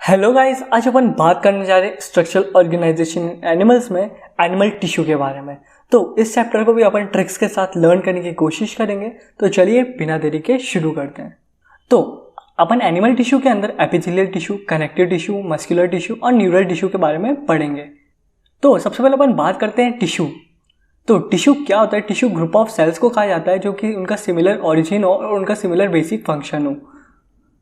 Hello guys, आज अपन बात करने जा रहे हैं स्ट्रक्चरल ऑर्गेनाइजेशन एनिमल्स में एनिमल टिश्यू के बारे में। तो इस चैप्टर को भी अपन ट्रिक्स के साथ लर्न करने की कोशिश करेंगे। तो चलिए बिना देरी के शुरू करते हैं। तो अपन एनिमल टिश्यू के अंदर epithelial tissue, connective tissue, muscular tissue और न्यूरल टिश्यू के बारे में पढ़ेंगे। तो सबसे पहले अपन बात करते हैं टिश्यू। तो टिश्यू क्या होता है? टिश्यू ग्रुप ऑफ सेल्स को कहा जाता है जो कि उनका सिमिलर ओरिजिन हो और उनका सिमिलर बेसिक फंक्शन हो,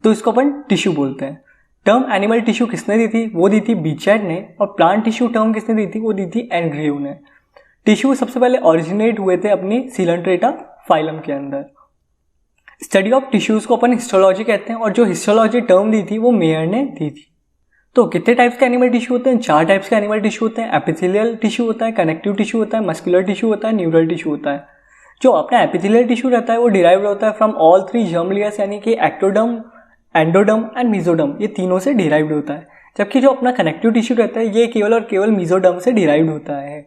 तो इसको अपन टिश्यू बोलते हैं। टर्म एनिमल टिश्यू किसने दी थी? वो दी थी बीचैट ने। और प्लांट टिश्यू टर्म किसने दी थी? वो दी थी एंड्रयू ने। टिश्यू सबसे पहले ओरिजिनेट हुए थे अपनी सिलेंट्रेटा फाइलम के अंदर। स्टडी ऑफ टिश्यूज को अपन हिस्टोलॉजी कहते हैं और जो हिस्टोलॉजी टर्म दी थी वो मेयर ने दी थी। तो कितने टाइप्स के एनिमल टिश्यू होते हैं? 4 टाइप्स के एनिमल टिश्यू होते हैं। एपिथेलियल टिश्यू होता है, कनेक्टिव टिश्यू होता है, मस्कुलर टिश्यू होता है, न्यूरल टिश्यू होता है। जो अपना एपिथेलियल टिश्यू रहता है वो डिराइव्ड होता है फ्रॉम ऑल 3 जर्म लेयर्स, यानी कि एक्टोडर्म, एंडोडर्म एंड मेसोडर्म, ये तीनों से डिराइव्ड होता है। जबकि जो अपना कनेक्टिव टिश्यू रहता है ये केवल और केवल मेसोडर्म से डिराइव्ड होता है।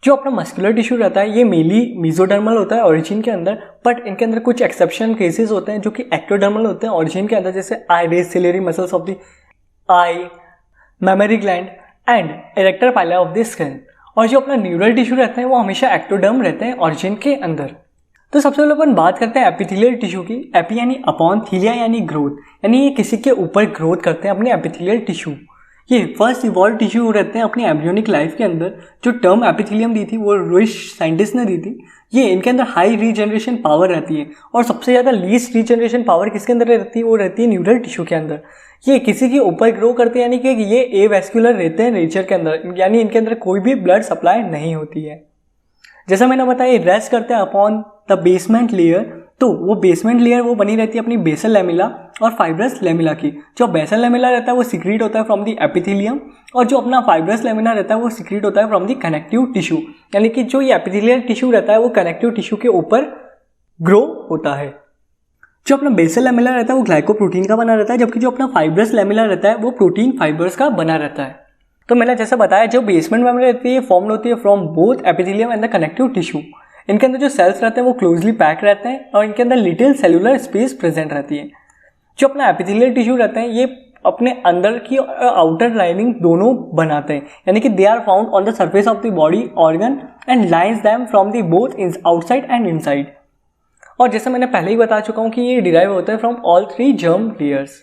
जो अपना मस्कुलर टिश्यू रहता है ये मेनली मेसोडर्मल होता है ओरिजिन के अंदर, बट इनके अंदर कुछ एक्सेप्शन केसेस होते हैं जो कि एक्टोडर्मल होते हैं ओरिजिन के अंदर, जैसे iris, ciliary muscles of the eye, mammary gland and erector pili of the skin. और जो अपना न्यूरल टिश्यू रहता है वो हमेशा एक्टोडर्म रहते हैं ओरिजिन के अंदर। तो सबसे पहले अपन बात करते हैं एपिथेलियल टिश्यू की। एपी यानी अपॉन, थीलिया यानी ग्रोथ, यानी ये किसी के ऊपर ग्रोथ करते हैं अपने एपिथेलियल टिश्यू। ये फर्स्ट इवॉल्व टिश्यू रहते हैं अपनी एम्ब्रियोनिक लाइफ के अंदर। जो टर्म एपिथेलियम दी थी वो रुइश साइंटिस्ट ने दी थी। ये इनके अंदर हाई रीजनरेशन पावर रहती है और सबसे ज़्यादा लीस्ट रीजनरेशन पावर किसके अंदर रहती है? वो रहती है न्यूरल टिश्यू के अंदर। ये किसी के ऊपर ग्रो करते हैं, यानी कि ये एवैस्कुलर रहते हैं नेचर के अंदर, यानी इनके अंदर कोई भी ब्लड सप्लाई नहीं होती है। जैसा मैंने बताया ये रेस्ट करते हैं अपॉन द बेसमेंट लेयर। तो वो बेसमेंट लेयर वो बनी रहती है अपनी बेसल लैमेला और फाइब्रस लैमेला की। जो बेसल लैमेला रहता है वो सीक्रेट होता है फ्रॉम द एपिथेलियम और जो अपना फाइब्रस लैमेला रहता है वो सीक्रेट होता है फ्रॉम द कनेक्टिव टिश्यू। यानी कि जो ये एपिथेलियल टिश्यू रहता है वो कनेक्टिव टिश्यू के ऊपर ग्रो होता है। जो अपना बेसल लैमेला रहता है वो ग्लाइकोप्रोटीन का बना रहता है, जबकि जो अपना फाइब्रस लैमेला रहता है वो प्रोटीन फाइबर्स का बना रहता है। तो मैंने जैसे बताया जो बेसमेंट मेम्ब्रेन रहती है फॉर्म होती है from both epithelium and the connective tissue. इनके अंदर जो सेल्स रहते हैं वो क्लोजली पैक रहते हैं और इनके अंदर लिटिल सेलुलर स्पेस प्रेजेंट रहती है। जो अपना एपिथेलियल टिश्यू रहते हैं ये अपने अंदर की आउटर लाइनिंग दोनों बनाते हैं, यानी कि they are found on the surface of the body organ and lines them from the both outside and inside. और जैसे मैंने पहले ही बता चुका हूँ कि ये डिराइव होता है फ्रॉम ऑल 3 जर्म लेयर्स।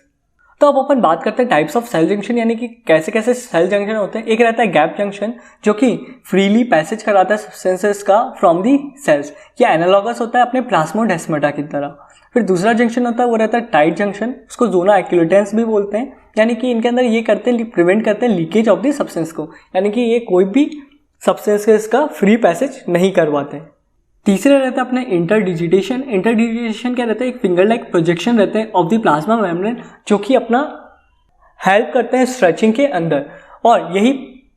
तो अब अपन बात करते हैं टाइप्स ऑफ सेल जंक्शन, यानी कि कैसे कैसे सेल जंक्शन होते हैं। एक रहता है गैप जंक्शन जो कि फ्रीली पैसेज कराता है सब्सटेंसेस का फ्रॉम दी सेल्स, या एनालॉगस होता है अपने प्लाज्मोडेस्माटा की तरह। फिर दूसरा जंक्शन होता है वो रहता है टाइट जंक्शन, उसको जोना एक्यूलेटेंस भी बोलते हैं, यानी कि इनके अंदर ये करते हैं प्रिवेंट करते हैं लीकेज ऑफ द सब्सटेंस को, यानी कि ये कोई भी सब्सटेंसेस का फ्री पैसेज नहीं करवाते। तीसरा रहता है अपना इंटरडिजिटेशन। इंटरडिजिटेशन क्या रहता है? एक फिंगर लाइक प्रोजेक्शन रहते हैं ऑफ द प्लाज्मा मेम्ब्रेन जो कि अपना हेल्प करते हैं स्ट्रेचिंग के अंदर, और यही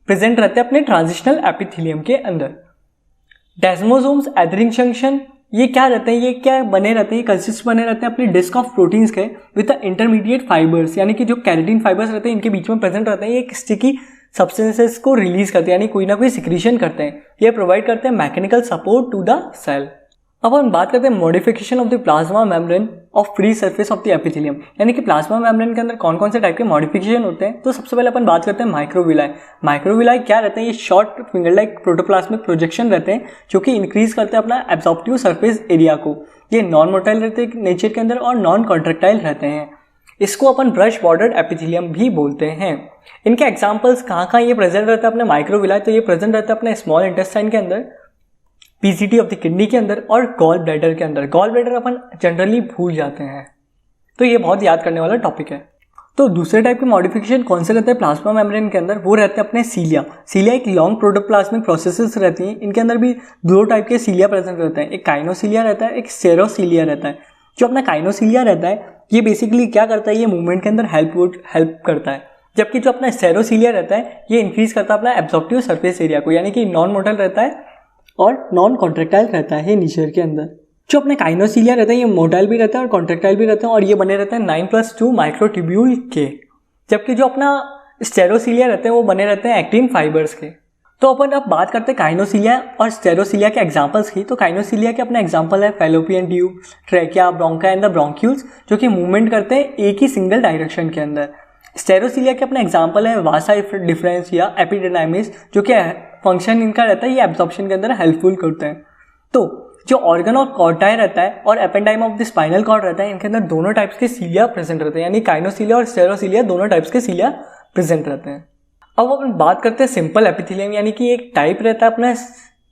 प्रेजेंट रहते हैं अपने ट्रांजिशनल एपिथेलियम के अंदर। डेस्मोसोम्स एथरिंग जंक्शन ये क्या रहते हैं? ये क्या बने रहते हैं? ये कंसिस्ट बने रहते हैं अपनी डिस्क ऑफ प्रोटीन्स के विद द इंटरमीडिएट फाइबर्स, यानी कि जो कैरेटिन फाइबर्स रहते हैं इनके बीच में प्रेजेंट रहते हैं। ये एक स्टिकी सब्सटेंसेस को रिलीज करते हैं, यानी कोई ना कोई सिक्रीशन करते हैं। ये प्रोवाइड करते हैं mechanical support to the cell. अब हम बात करते हैं modification of the plasma membrane of free surface of the epithelium, यानी कि प्लाज्मा मेम्ब्रेन के अंदर कौन कौन से टाइप के मॉडिफिकेशन होते हैं। तो सबसे पहले अपन बात करते हैं माइक्रोविलाई। माइक्रोविलाई क्या रहते हैं? ये short finger like protoplasmic projection रहते हैं जो कि इंक्रीज करते हैं अपना एब्जॉर्प्टिव सरफेस एरिया को। ये नॉन मोटाइल रहते हैं नेचर के अंदर और नॉन कॉन्ट्रेक्टाइल रहते हैं। इसको अपन ब्रश बॉर्डर्ड एपिथेलियम भी बोलते हैं। इनके एग्जांपल्स कहाँ ये प्रेजेंट रहता है अपने माइक्रोविलाई? तो ये प्रेजेंट रहता है अपने स्मॉल इंटेस्टाइन के अंदर, पीसीटी ऑफ द किडनी के अंदर और गॉल ब्लैडर के अंदर। गॉल ब्लैडर अपन जनरली भूल जाते हैं, तो ये बहुत याद करने वाला टॉपिक है। तो दूसरे टाइप के मॉडिफिकेशन कौन से रहते हैं प्लाज्मा मेम्ब्रेन के अंदर? वो रहते हैं अपने सीलिया। सीलिया एक लॉन्ग प्रोटोप्लाज्मिक प्रोसेसेस रहती हैं। इनके अंदर भी 2 टाइप के सीलिया प्रेजेंट रहते हैं, एक काइनोसीलिया रहता है, एक सेरोसीलिया रहता है। जो अपना काइनोसीलिया रहता है ये बेसिकली क्या करता है? ये मूवमेंट के अंदर हेल्प करता है, जबकि जो अपना सेरोसीलिया रहता है ये इंक्रीज करता है अपना एब्जॉर्प्टिव सरफेस एरिया को, यानी कि नॉन मोटाइल रहता है और नॉन कॉन्ट्रेक्टाइल रहता है नेचर के अंदर। जो अपने काइनोसीलिया रहता है ये मोटाइल भी रहता है और कॉन्ट्रेक्टाइल भी रहता है, और ये बने रहते हैं 9+2 माइक्रोट्यूब्यूल के। जबकि जो अपना स्टेरोसीलिया रहते हैं वो बने रहते हैं एक्टिन फाइबर्स के। तो अपन अब बात करते हैं काइनोसीलिया और स्टेरोसीलिया के एग्जांपल्स की। तो काइनोसीलिया के अपने एग्जांपल है fallopian tube, trachea, ब्रोंका and the bronchioles, जो कि मूवमेंट करते हैं एक ही सिंगल डायरेक्शन के अंदर। स्टेरोसीलिया के अपने एग्जाम्पल है वासा डिफरेंस या एपिडेडाइमिस, जो कि फंक्शन इनका रहता है ये एब्जॉर्प्शन के अंदर हेल्पफुल करते हैं। तो जो ऑर्गन और कॉर्टाई रहता है और एपेंडाइम ऑफ द स्पाइनल कॉर्ड रहता है, इनके अंदर दोनों टाइप्स के सीलिया प्रेजेंट रहते हैं, यानी काइनोसीलिया और स्टेरोसीलिया दोनों टाइप्स के सीलिया प्रेजेंट रहते हैं। अब अपन बात करते हैं सिंपल एपिथेलियम, यानी कि एक टाइप रहता है अपना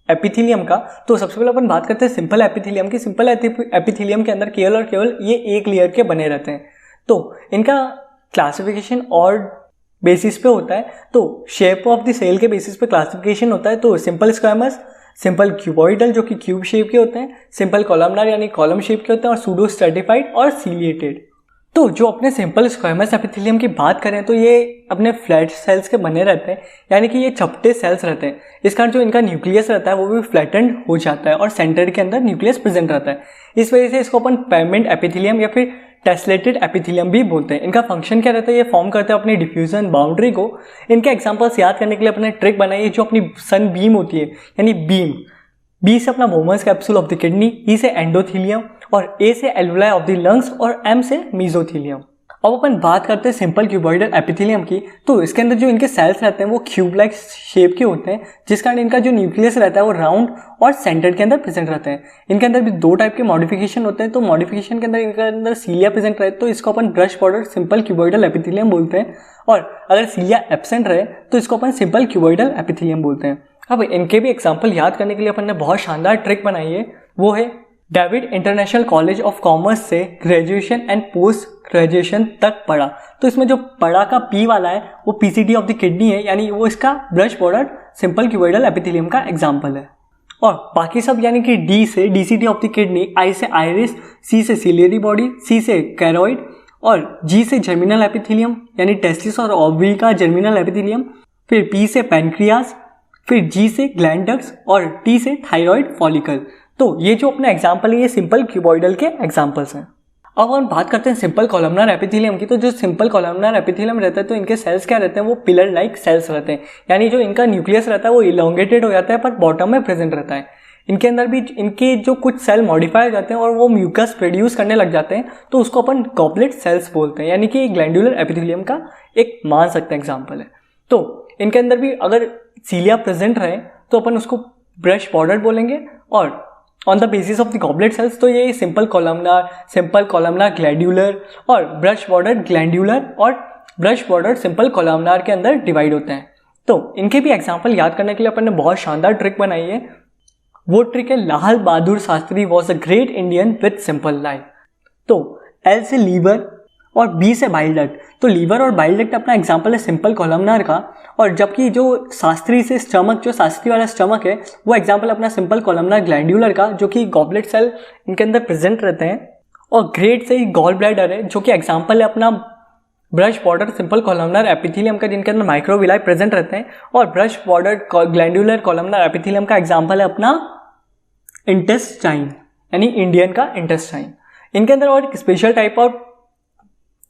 एपिथेलियम का। तो सबसे पहले अपन बात करते हैं सिंपल एपिथेलियम की। सिंपल एपिथेलियम के अंदर केवल और केवल ये एक लेयर के बने रहते हैं। तो इनका क्लासिफिकेशन और बेसिस पे होता है, तो शेप ऑफ द सेल के बेसिस पे क्लासिफिकेशन होता है। तो सिंपल स्क्वामस, सिंपल क्यूबॉइडल जो कि क्यूब शेप के होते हैं, सिंपल कॉलमनार यानी कॉलम शेप के होते हैं, और सूडो स्ट्रेटिफाइड और सीलिएटेड। तो जो अपने सिंपल स्क्वामस एपिथेलियम की बात करें तो ये अपने फ्लैट सेल्स के बने रहते हैं, यानी कि ये चपटे सेल्स रहते हैं। इस कारण जो इनका न्यूक्लियस रहता है वो भी फ्लैटेंड हो जाता है और सेंटर के अंदर न्यूक्लियस प्रेजेंट रहता है। इस वजह से इसको अपन पेमेंट एपिथेलियम या फिर टेस्लेटेड एपिथेलियम भी बोलते हैं। इनका फंक्शन क्या रहता है, ये फॉर्म करते हैं अपनी डिफ्यूजन बाउंड्री को। इनके एग्जांपल्स याद करने के लिए अपने ट्रिक बनाई है, जो अपनी सन बीम होती है, यानी बीम, बी से अपना बोमस कैप्सूल ऑफ द किडनी, ई से एंडोथीलियम, और ए से एल्वुलाई ऑफ द लंग्स, और एम से मीजोथीलियम। अब अपन बात करते हैं सिंपल क्यूबॉइडल एपिथेलियम की। तो इसके अंदर जो इनके सेल्स रहते हैं वो क्यूब लाइक शेप के होते हैं, जिस कारण इनका जो न्यूक्लियस रहता है वो राउंड और सेंटर के अंदर प्रेजेंट रहते हैं। इनके अंदर भी दो टाइप के मॉडिफिकेशन होते हैं। तो मॉडिफिकेशन के अंदर इनके अंदर सीलिया प्रेजेंट रहे तो इसको अपन brush border simple cuboidal epithelium बोलते हैं, और अगर सीलिया एब्सेंट रहे तो इसको अपन सिंपल क्यूबॉइडल एपिथेलियम बोलते हैं। अब इनके भी एग्जाम्पल याद करने के लिए अपन ने बहुत शानदार ट्रिक बनाई है, वो है David international college of commerce से ग्रेजुएशन एंड पोस्ट ग्रेजुएशन तक पढ़ा। तो इसमें जो पढ़ा का पी वाला है वो पीसीडी ऑफ द किडनी है, यानी वो इसका brush border simple cuboidal epithelium का एग्जाम्पल है। और बाकी सब यानी कि डी से डीसीडी ऑफ द किडनी, आई से आइरिस, सी से सिलियरी बॉडी, सी से कैरोइड, और जी से जर्मिनल एपिथेलियम यानी टेस्टिस और ओवरी का जर्मिनल एपिथेलियम, फिर पी से पैनक्रियास, फिर जी से ग्लैंड डक्ट्स, और टी से थायराइड फॉलिकल। तो ये जो अपना एग्जाम्पल है ये सिंपल क्यूबॉइडल के एग्जाम्पल्स हैं। अब हम बात करते हैं सिंपल कॉलमनार एपिथेलियम की। तो जो सिंपल कॉलमनार एपिथेलियम रहता है तो इनके सेल्स क्या रहते हैं, वो पिलर लाइक सेल्स रहते हैं, यानी जो इनका न्यूक्लियस रहता है वो इलोंगेटेड हो जाता है पर बॉटम में प्रेजेंट रहता है। इनके अंदर भी इनके जो कुछ सेल मॉडिफाई हो जाते हैं और वो म्यूकस प्रोड्यूस करने लग जाते हैं, तो उसको अपन गॉबलेट सेल्स बोलते हैं, यानी कि ग्लैंडुलर एपिथेलियम का एक मान सकते हैं एग्जाम्पल है। तो इनके अंदर भी अगर सीलिया प्रेजेंट रहे तो अपन उसको ब्रश बॉर्डर बोलेंगे, और on the basis of the goblet cells तो ये सिंपल कॉलमनार ग्लैंडुलर और ब्रश बॉर्डर ग्लैंडुलर और ब्रश बॉर्डर सिंपल कॉलमनार के अंदर डिवाइड होते हैं। तो इनके भी एग्जाम्पल याद करने के लिए अपन ने बहुत शानदार ट्रिक बनाई है। वो ट्रिक है Lal Bahadur Shastri was a great Indian with simple life. तो एल से लीवर और बी से बाइल डक्ट। तो लीवर और बाइल डक्ट अपना एग्जाम्पल है सिंपल कॉलमनार का, और जबकि जो शास्त्री से स्टमक, जो शास्त्री वाला स्टमक है वो एग्जाम्पल अपना सिंपल कॉलमनार ग्लैंडुलर का, जो कि गॉबलेट सेल इनके अंदर प्रेजेंट रहते हैं। और ग्रेट से ही गॉल ब्लैडर है, जो कि एग्जाम्पल है अपना brush border simple columnar epithelium का, जिनके अंदर माइक्रोविलाई प्रेजेंट रहते हैं। और brush border glandular columnar epithelium का एग्जाम्पल है अपना इंटेस्टाइन, यानी इंडियन का इंटेस्टाइन। इनके अंदर और एक स्पेशल टाइप ऑफ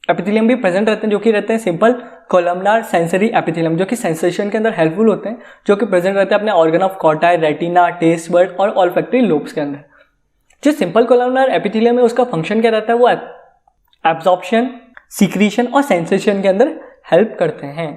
एपिथेलियम भी प्रेजेंट रहते हैं, जो कि रहते हैं सिंपल कॉलमनार सेंसरी एपिथेलियम, जो कि सेंसेशन के अंदर हेल्पफुल होते हैं, जो कि प्रेजेंट रहते हैं अपने organ of Corti, retina, taste bud और ऑल्फैक्टरी लोब्स के अंदर। जो सिंपल कॉलमनार एपिथेलियम है उसका फंक्शन क्या रहता है, वो एब्जॉर्प्शन, सीक्रीशन और सेंसेशन के अंदर हेल्प करते हैं।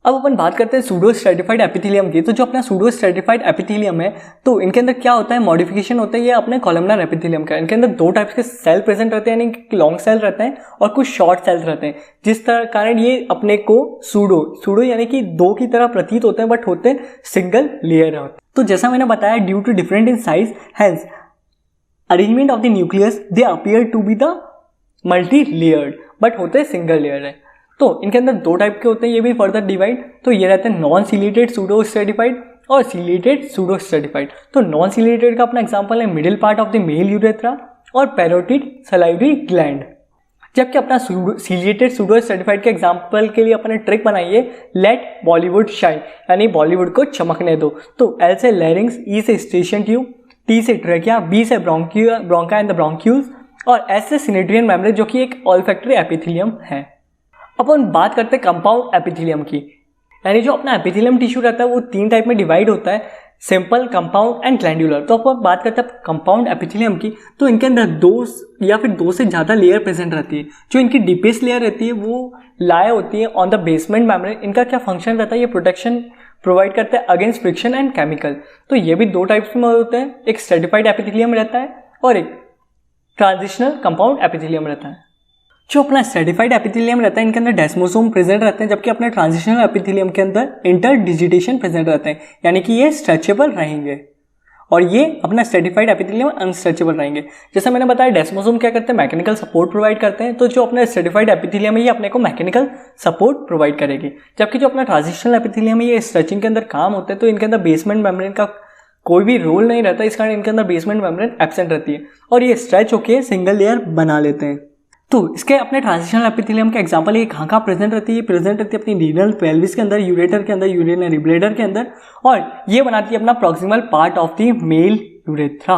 अब अपन बात करते हैं सूडो स्ट्रेटिफाइड एपिथेलियम की। तो जो अपना सूडो स्ट्रेटिफाइड एपिथेलियम है तो इनके अंदर क्या होता है, मॉडिफिकेशन होता है ये अपने कॉलमनार एपिथेलियम का। इनके अंदर दो टाइप्स के सेल प्रेजेंट रहते हैं, यानी लॉन्ग सेल रहते हैं और कुछ शॉर्ट सेल्स रहते हैं, जिस तरह कारण ये अपने को सूडो यानी कि दो की तरह प्रतीत होते हैं, बट होते सिंगल लेयर होते हैं। तो जैसा मैंने बताया, due to different in size hence arrangement of the nucleus they appear to be the multi layered, but होते सिंगल लेयर है। तो इनके अंदर दो टाइप के होते हैं, ये भी फर्दर डिवाइड। तो ये रहते हैं नॉन सीलिएटेड सूडो स्ट्रेटिफाइड और सीलिएटेड सूडो स्ट्रेटिफाइड। तो नॉन सीलिएटेड का अपना एग्जांपल है middle part of the male urethra और पैरोटिड सलाइवरी ग्लैंड। जबकि अपना सीलिएटेड सूडो स्ट्रेटिफाइड के एग्जांपल के लिए अपने ट्रिक बनाइए लेट बॉलीवुड शाइन, यानी बॉलीवुड को चमकने दो। तो एल से लैरिंग्स, ई से स्टेशन ट्यूब, टी से ट्रेकिया, बी से ब्रोंका एंड द ब्रोंक्यूल्स, और एस से सिनेट्रियन मेम्ब्रेन, जो कि एक ऑल्फैक्टरी एपिथेलियम है। अपन बात करते हैं कंपाउंड एपिथेलियम की, यानी जो अपना एपिथेलियम टिश्यू रहता है वो तीन टाइप में डिवाइड होता है। Simple, compound and glandular. तो अपन बात करते हैं कंपाउंड एपिथेलियम की, तो इनके अंदर दो या फिर दो से ज़्यादा लेयर प्रेजेंट रहती है। जो इनकी डीपेस्ट लेयर रहती है वो लाई होती है ऑन द बेसमेंट मेम्ब्रेन। इनका क्या फंक्शन रहता है, ये प्रोटेक्शन प्रोवाइड करते हैं अगेंस्ट फ्रिक्शन एंड केमिकल। तो ये भी दो टाइप्स में होते हैं, एक स्ट्रेटिफाइड एपिथेलियम रहता है और एक ट्रांजिशनल कंपाउंड एपिथेलियम रहता है। जो अपना स्ट्रेटिफाइड एपिथेलियम रहता है इनके अंदर डेस्मोसोम प्रेजेंट रहते हैं, जबकि अपने ट्रांजिशनल एपिथेलियम के अंदर इंटरडिजिटेशन प्रेजेंट रहते हैं, यानी कि ये स्ट्रेचेबल रहेंगे और ये अपना स्ट्रेटिफाइड एपिथेलियम अनस्ट्रेचेबल रहेंगे। जैसा मैंने बताया डेस्मोसोम क्या करते हैं, मैकेनिकल सपोर्ट प्रोवाइड करते हैं, तो जो अपना स्ट्रेटिफाइड एपिथेलियम है ये अपने को मैकेनिकल सपोर्ट प्रोवाइड करेगी, जबकि जो अपना ट्रांजिशनल एपिथेलियम है ये स्ट्रेचिंग के अंदर काम होते हैं। तो इनके अंदर बेसमेंट मेम्ब्रेन का कोई भी रोल नहीं रहता, इस कारण इनके अंदर बेसमेंट मेम्ब्रेन एब्सेंट रहती है और ये स्ट्रेच होकर सिंगल लेयर बना लेते हैं। तो इसके अपने ट्रांजिशनल एपिथेलियम का एग्जांपल ये कहाँ प्रेजेंट रहती है, प्रेजेंट रहती है अपनी रीनल पेल्विस के अंदर, यूरेटर के अंदर, यूरिनरी ब्लैडर के अंदर, और ये बनाती है अपना proximal part of the male urethra.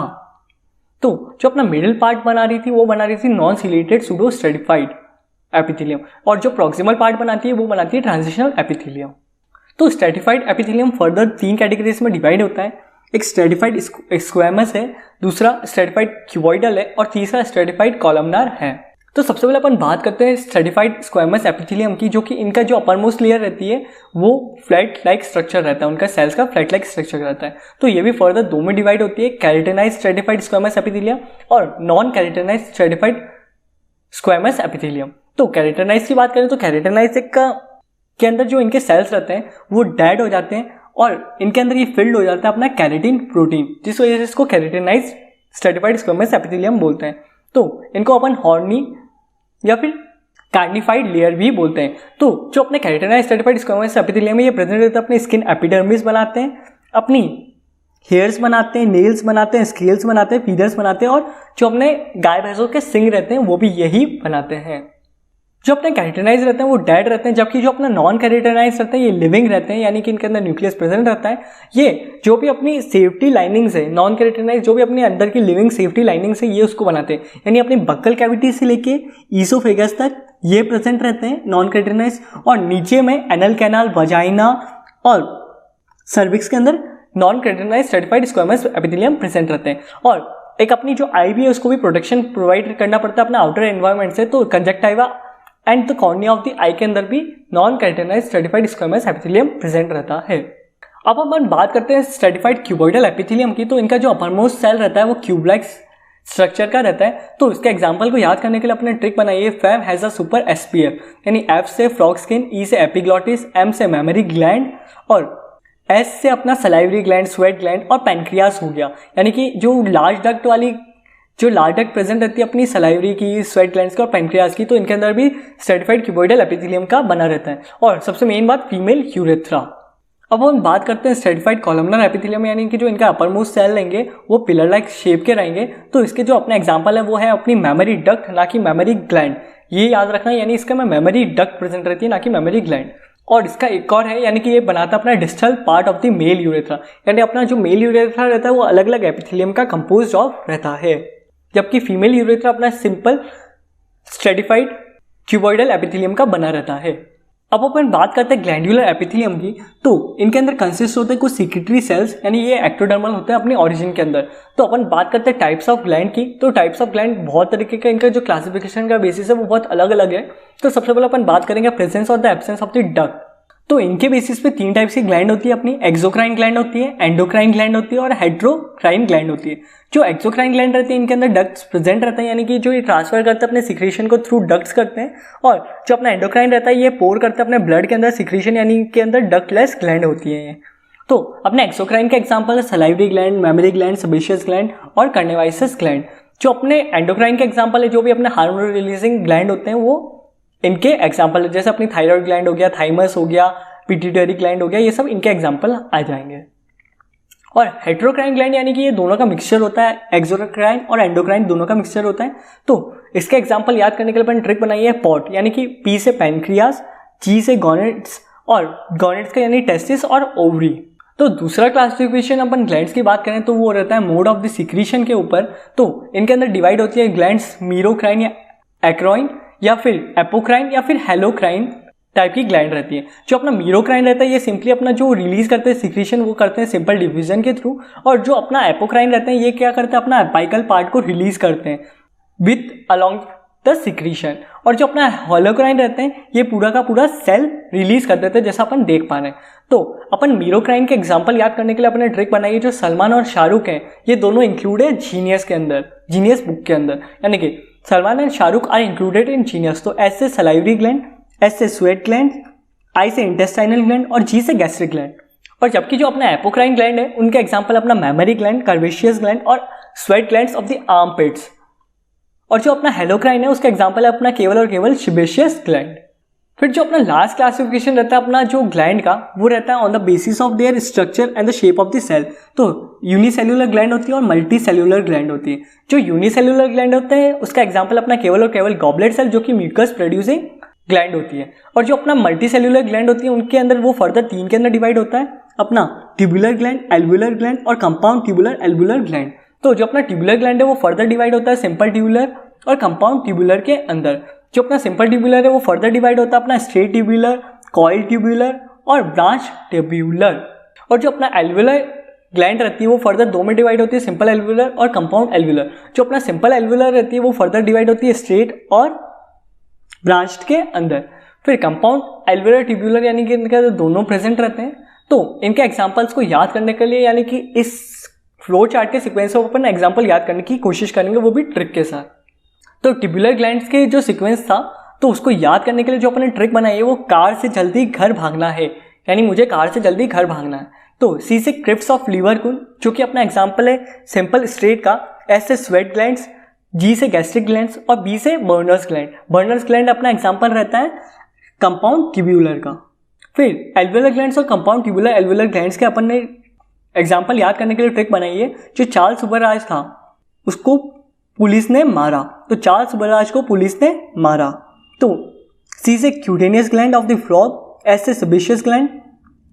तो जो अपना मिडिल पार्ट बना रही थी वो बना रही थी non chelated pseudo stratified epithelium, और जो प्रॉक्सिमल पार्ट बनाती है वो बनाती है ट्रांजिशनल एपिथेलियम। तो स्ट्रेटिफाइड एपिथेलियम फर्दर 3 कैटेगरीज में डिवाइड होता है। एक स्ट्रेटिफाइड स्क्वैमस है, दूसरा स्ट्रेटिफाइड क्यूबॉइडल है और तीसरा स्ट्रेटिफाइड कॉलमनार है। तो सबसे पहले अपन बात करते हैं स्ट्रेटिफाइड स्क्वैमस एपिथेलियम की, जो कि इनका जो अपर मोस्ट लेयर रहती है वो फ्लैट लाइक स्ट्रक्चर रहता है, उनका सेल्स का फ्लैट लाइक स्ट्रक्चर रहता है। तो ये भी फर्दर 2 में डिवाइड होती है, कैरेटिनाइज स्ट्रेटिफाइड स्क्वैमस एपिथेलियम और non keratinize stratified squamous epithelium. तो कैरेटिनाइज की बात करें तो कैरेटिनाइज के अंदर जो इनके सेल्स रहते हैं वो डेड हो जाते हैं और इनके अंदर ये फिल्ड हो जाता है अपना कैरेटिन प्रोटीन, जिस वजह से इसको कैरेटिनाइज स्ट्रेटिफाइड स्क्वैमस एपिथेलियम बोलते हैं। तो इनको अपन हॉर्नी या फिर कार्निफाइड लेयर भी बोलते हैं। तो जो अपने कैरेटिनाइज स्ट्रेटिफाइड स्क्वैमस एपिथेलियम है ये प्रेजेंट रहता है अपने स्किन एपिडर्मिस बनाते हैं, अपनी हेयर्स बनाते हैं, नेल्स बनाते हैं, स्केल्स बनाते हैं, फीदर्स बनाते हैं, और जो अपने गाय भैंसों के सिंग रहते हैं वो भी यही बनाते हैं। जो अपने कैरेटिनाइज रहते हैं वो डेड रहते हैं, जबकि जो अपना नॉन कैरेटिनाइज रहते हैं ये लिविंग रहते हैं, यानी कि इनके अंदर न्यूक्लियस प्रेजेंट रहता है। ये जो भी अपनी सेफ्टी लाइनिंग्स है, नॉन कैरेटिनाइज जो भी अपने अंदर की लिविंग सेफ्टी लाइनिंग्स है ये उसको बनाते हैं, यानी अपनी बक्कल कैविटी से लेके ईसोफेगस तक ये प्रेजेंट रहते हैं नॉन कैरेटिनाइज, और नीचे में एनल कैनाल, वजाइना और सर्विक्स के अंदर non keratinize stratified squamous epithelium present रहते हैं। और एक अपनी जो आई भी है उसको भी प्रोटेक्शन प्रोवाइड करना पड़ता है अपना आउटर एनवायरमेंट से। तो conjunctiva and the cornea of the eye के अंदर भी non keratinize stratified squamous epithelium present रहता है। अब अपन बात करते हैं स्ट्रेटिफाइड क्यूबॉइडल एपिथेलियम की। तो इनका जो अपरमोस्ट सेल रहता है वो क्यूब लाइक स्ट्रक्चर का रहता है। तो इसके एग्जांपल को याद करने के लिए अपने ट्रिक बनाई है, fam has a super SPF, यानी एफ से फ्रॉग स्किन, ई से एपिग्लॉटिस, एम से मेमोरी ग्लैंड और एस से अपना सलाइवरी ग्लैंड, स्वेट ग्लैंड और पैनक्रियास हो गया, यानी कि जो लार्ज डक्ट वाली जो लार्ज डक्ट प्रेजेंट रहती है अपनी सलाइवरी की, स्वेट ग्लैंड्स की और पैनक्रियास की, तो इनके अंदर भी स्ट्रेटिफाइड क्यूबॉइडल एपिथेलियम का बना रहता है। और सबसे मेन बात फीमेल यूरेथ्रा। अब हम बात करते हैं स्ट्रेटिफाइड कॉलमनर एपिथेलियम, यानी कि जो इनका अपर मोस्ट सेल लेंगे वो पिलर लाइक शेप के रहेंगे। तो इसके जो अपना एग्जांपल है वो है अपनी मेमोरी डक्ट, ना कि मेमोरी ग्लैंड, ये याद रखना, यानी इसका में मेमोरी डक्ट प्रेजेंट रहती है ना कि मेमोरी ग्लैंड। और इसका एक और है, यानी कि ये बनाता अपना distal part of the male urethra, यानी अपना जो मेल यूरेथ्रा रहता है वो अलग अलग एपिथेलियम का कंपोज ऑफ रहता है, जबकि फीमेल यूरेथ्रा अपना सिंपल स्ट्रेटिफाइड क्यूबॉइडल एपिथेलियम का बना रहता है। अब अपन बात करते हैं ग्लैंडुलर एपिथेलियम की। तो इनके अंदर कंसिस्ट होते हैं कुछ सिक्रेटरी सेल्स, यानी ये एक्टोडर्मल होते हैं अपने ओरिजिन के अंदर। तो अपन बात करते हैं टाइप्स ऑफ ग्लैंड की। तो टाइप्स ऑफ ग्लैंड बहुत तरीके का, इनका जो क्लासिफिकेशन का बेसिस है वो बहुत अलग अलग है। तो सबसे पहले अपन बात करेंगे प्रेजेंस और the absence of the duct. तो इनके बेसिस पे 3 टाइप्स की ग्लैंड होती है अपनी, एक्सोक्राइन ग्लैंड होती है, एंडोक्राइन ग्लैंड होती है और हेट्रोक्राइन ग्लैंड होती है। जो एक्सोक्राइन ग्लैंड रहती है इनके अंदर डक्ट्स प्रेजेंट रहते हैं, यानी कि जो ये ट्रांसफर करते हैं अपने सिक्रीशन को थ्रू डक्ट्स करते हैं, और जो अपना एंडोक्राइन रहता है ये पोर करते हैं अपने ब्लड के अंदर सिक्रीशन, यानी के अंदर डक्टलेस ग्लैंड होती है ये। तो अपने एक्सोक्राइन का एग्जाम्पल है salivary gland, memory gland, sebaceous gland और कार्निवाइसस ग्लैंड। जो अपने एंडोक्राइन का एग्जाम्पल है जो भी अपने हार्मोन रिलीजिंग ग्लैंड होते हैं वो इनके एग्जाम्पल है, जैसे अपनी थायराइड ग्लैंड हो गया, थाइमस हो गया, पिट्यूटरी ग्लैंड हो गया, ये सब इनके एग्जाम्पल आ जाएंगे। और हेट्रोक्राइन ग्लैंड यानी कि ये दोनों का मिक्सचर होता है, एक्सोक्राइन और एंडोक्राइन दोनों का मिक्सचर होता है। तो इसके एग्जाम्पल याद करने के लिए अपन ट्रिक बनाई है पॉट, यानी कि पी से पैनक्रियास, जी से गॉनेट्स और गॉनेट्स का यानी टेस्टिस और ओवरी। तो दूसरा क्लासिफिकेशन अपन ग्लैंड्स की बात करें तो वो रहता है मोड ऑफ द सिक्रीशन के ऊपर। तो इनके अंदर डिवाइड होती है ग्लैंड्स मीरोक्राइन या एक्रोइन या फिर एपोक्राइन या फिर हेलोक्राइन टाइप की ग्लैंड रहती है। जो अपना मीरोक्राइन रहता है ये सिंपली अपना जो रिलीज करते हैं सिक्रीशन वो करते हैं सिंपल डिवीजन के थ्रू, और जो अपना एपोक्राइन रहते हैं ये क्या करते हैं अपना एपाइकल पार्ट को रिलीज करते हैं विथ अलॉन्ग द सिक्रीशन। और जो अपना होलोक्राइन रहते हैं ये पूरा का पूरा सेल रिलीज कर देते हैं जैसा अपन देख पा रहे हैं। तो अपन मीरोक्राइन के एग्जांपल याद करने के लिए अपने ट्रिक बनाई है। जो सलमान और शाहरुख हैं ये दोनों इंक्लूड है जीनियस के अंदर, जीनियस बुक के अंदर, यानी कि Salman and Shahrukh are included in genius. तो एस से सलाइवरी ग्लैंड, एस से स्वेट ग्लैंड, आई से इंटेस्टाइनल ग्लैंड और जी से गैस्ट्रिक ग्लैंड। और जबकि जो अपना एपोक्राइन ग्लैंड है उनके एग्जांपल अपना मेमोरी ग्लैंड, कर्वेशियस ग्लैंड और sweat glands of the armpits. और जो अपना हेलोक्राइन है उसका एग्जांपल है अपना केवल और केवल सिबेशियस ग्लैंड। फिर जो अपना लास्ट क्लासिफिकेशन रहता है अपना जो ग्लैंड का वो रहता है on the basis of their structure and the shape of the cell. तो यूनिसेल्युलर ग्लैंड होती है और मल्टी सेल्युलर ग्लैंड होती है। जो यूनिसेल्युलर ग्लैंड होते हैं उसका एग्जांपल अपना केवल और केवल गॉबलेट सेल जो कि म्यूकस प्रोड्यूसिंग ग्लैंड होती है। और जो अपना मल्टी सेल्युलर ग्लैंड होती है उनके अंदर वो फर्दर 3 के अंदर डिवाइड होता है, अपना ट्यूबुलर ग्लैंड, एल्वुलर ग्लैंड और कंपाउंड ट्यूबुलर एल्वुलर ग्लैंड। तो जो अपना ट्यूबुलर ग्लैंड है वो फर्दर डिवाइड होता है सिंपल ट्यूबुलर और कंपाउंड ट्यूबुलर के अंदर। जो अपना सिंपल ट्यूबुलर है वो फर्दर डिवाइड होता है अपना स्ट्रेट ट्यूबुलर, कॉइल ट्यूबुलर और ब्रांच ट्यूबुलर। और जो अपना एल्वुलर ग्लैंड रहती है वो फर्दर 2 में डिवाइड होती है, सिंपल एल्वुलर और कंपाउंड एल्वुलर। जो अपना सिंपल एल्वुलर रहती है वो फर्दर डिवाइड होती है स्ट्रेट और ब्रांच के अंदर। फिर कंपाउंड एल्वुलर ट्यूबुलर यानी कि इनके दोनों प्रेजेंट रहते हैं। तो इनके एग्जांपल्स को याद करने के लिए यानी कि इस फ्लो चार्ट के सीक्वेंस को अपन एग्जांपल याद करने की कोशिश करेंगे, वो भी ट्रिक के साथ। तो ट्यूबुलर ग्लैंड्स के जो सीक्वेंस था तो उसको याद करने के लिए जो अपने ट्रिक बनाई है वो कार से जल्दी घर भागना है, यानी मुझे कार से जल्दी घर भागना है। तो सी से क्रिप्स ऑफ लीवर कुल जो कि अपना एग्जांपल है सिंपल स्ट्रेट का, एस से स्वेट ग्लैंड्स, जी से गैस्ट्रिक ग्लैंड्स और बी से बर्नर्स ग्लैंड। बर्नर्स ग्लैंड अपना एग्जांपल रहता है कंपाउंड ट्यूबुलर का। फिर एल्वुलर ग्लैंड्स और कंपाउंड ट्यूबुलर एल्वुलर ग्लैंड्स के अपन ने एग्जांपल याद करने के लिए ट्रिक बनाई है। जो चार्ल्स सुबराज था उसको पुलिस ने मारा, तो चार्ल्स सुबराज को पुलिस ने मारा। तो सी से cutaneous gland of the frog, S से सेबेशियस ग्लैंड,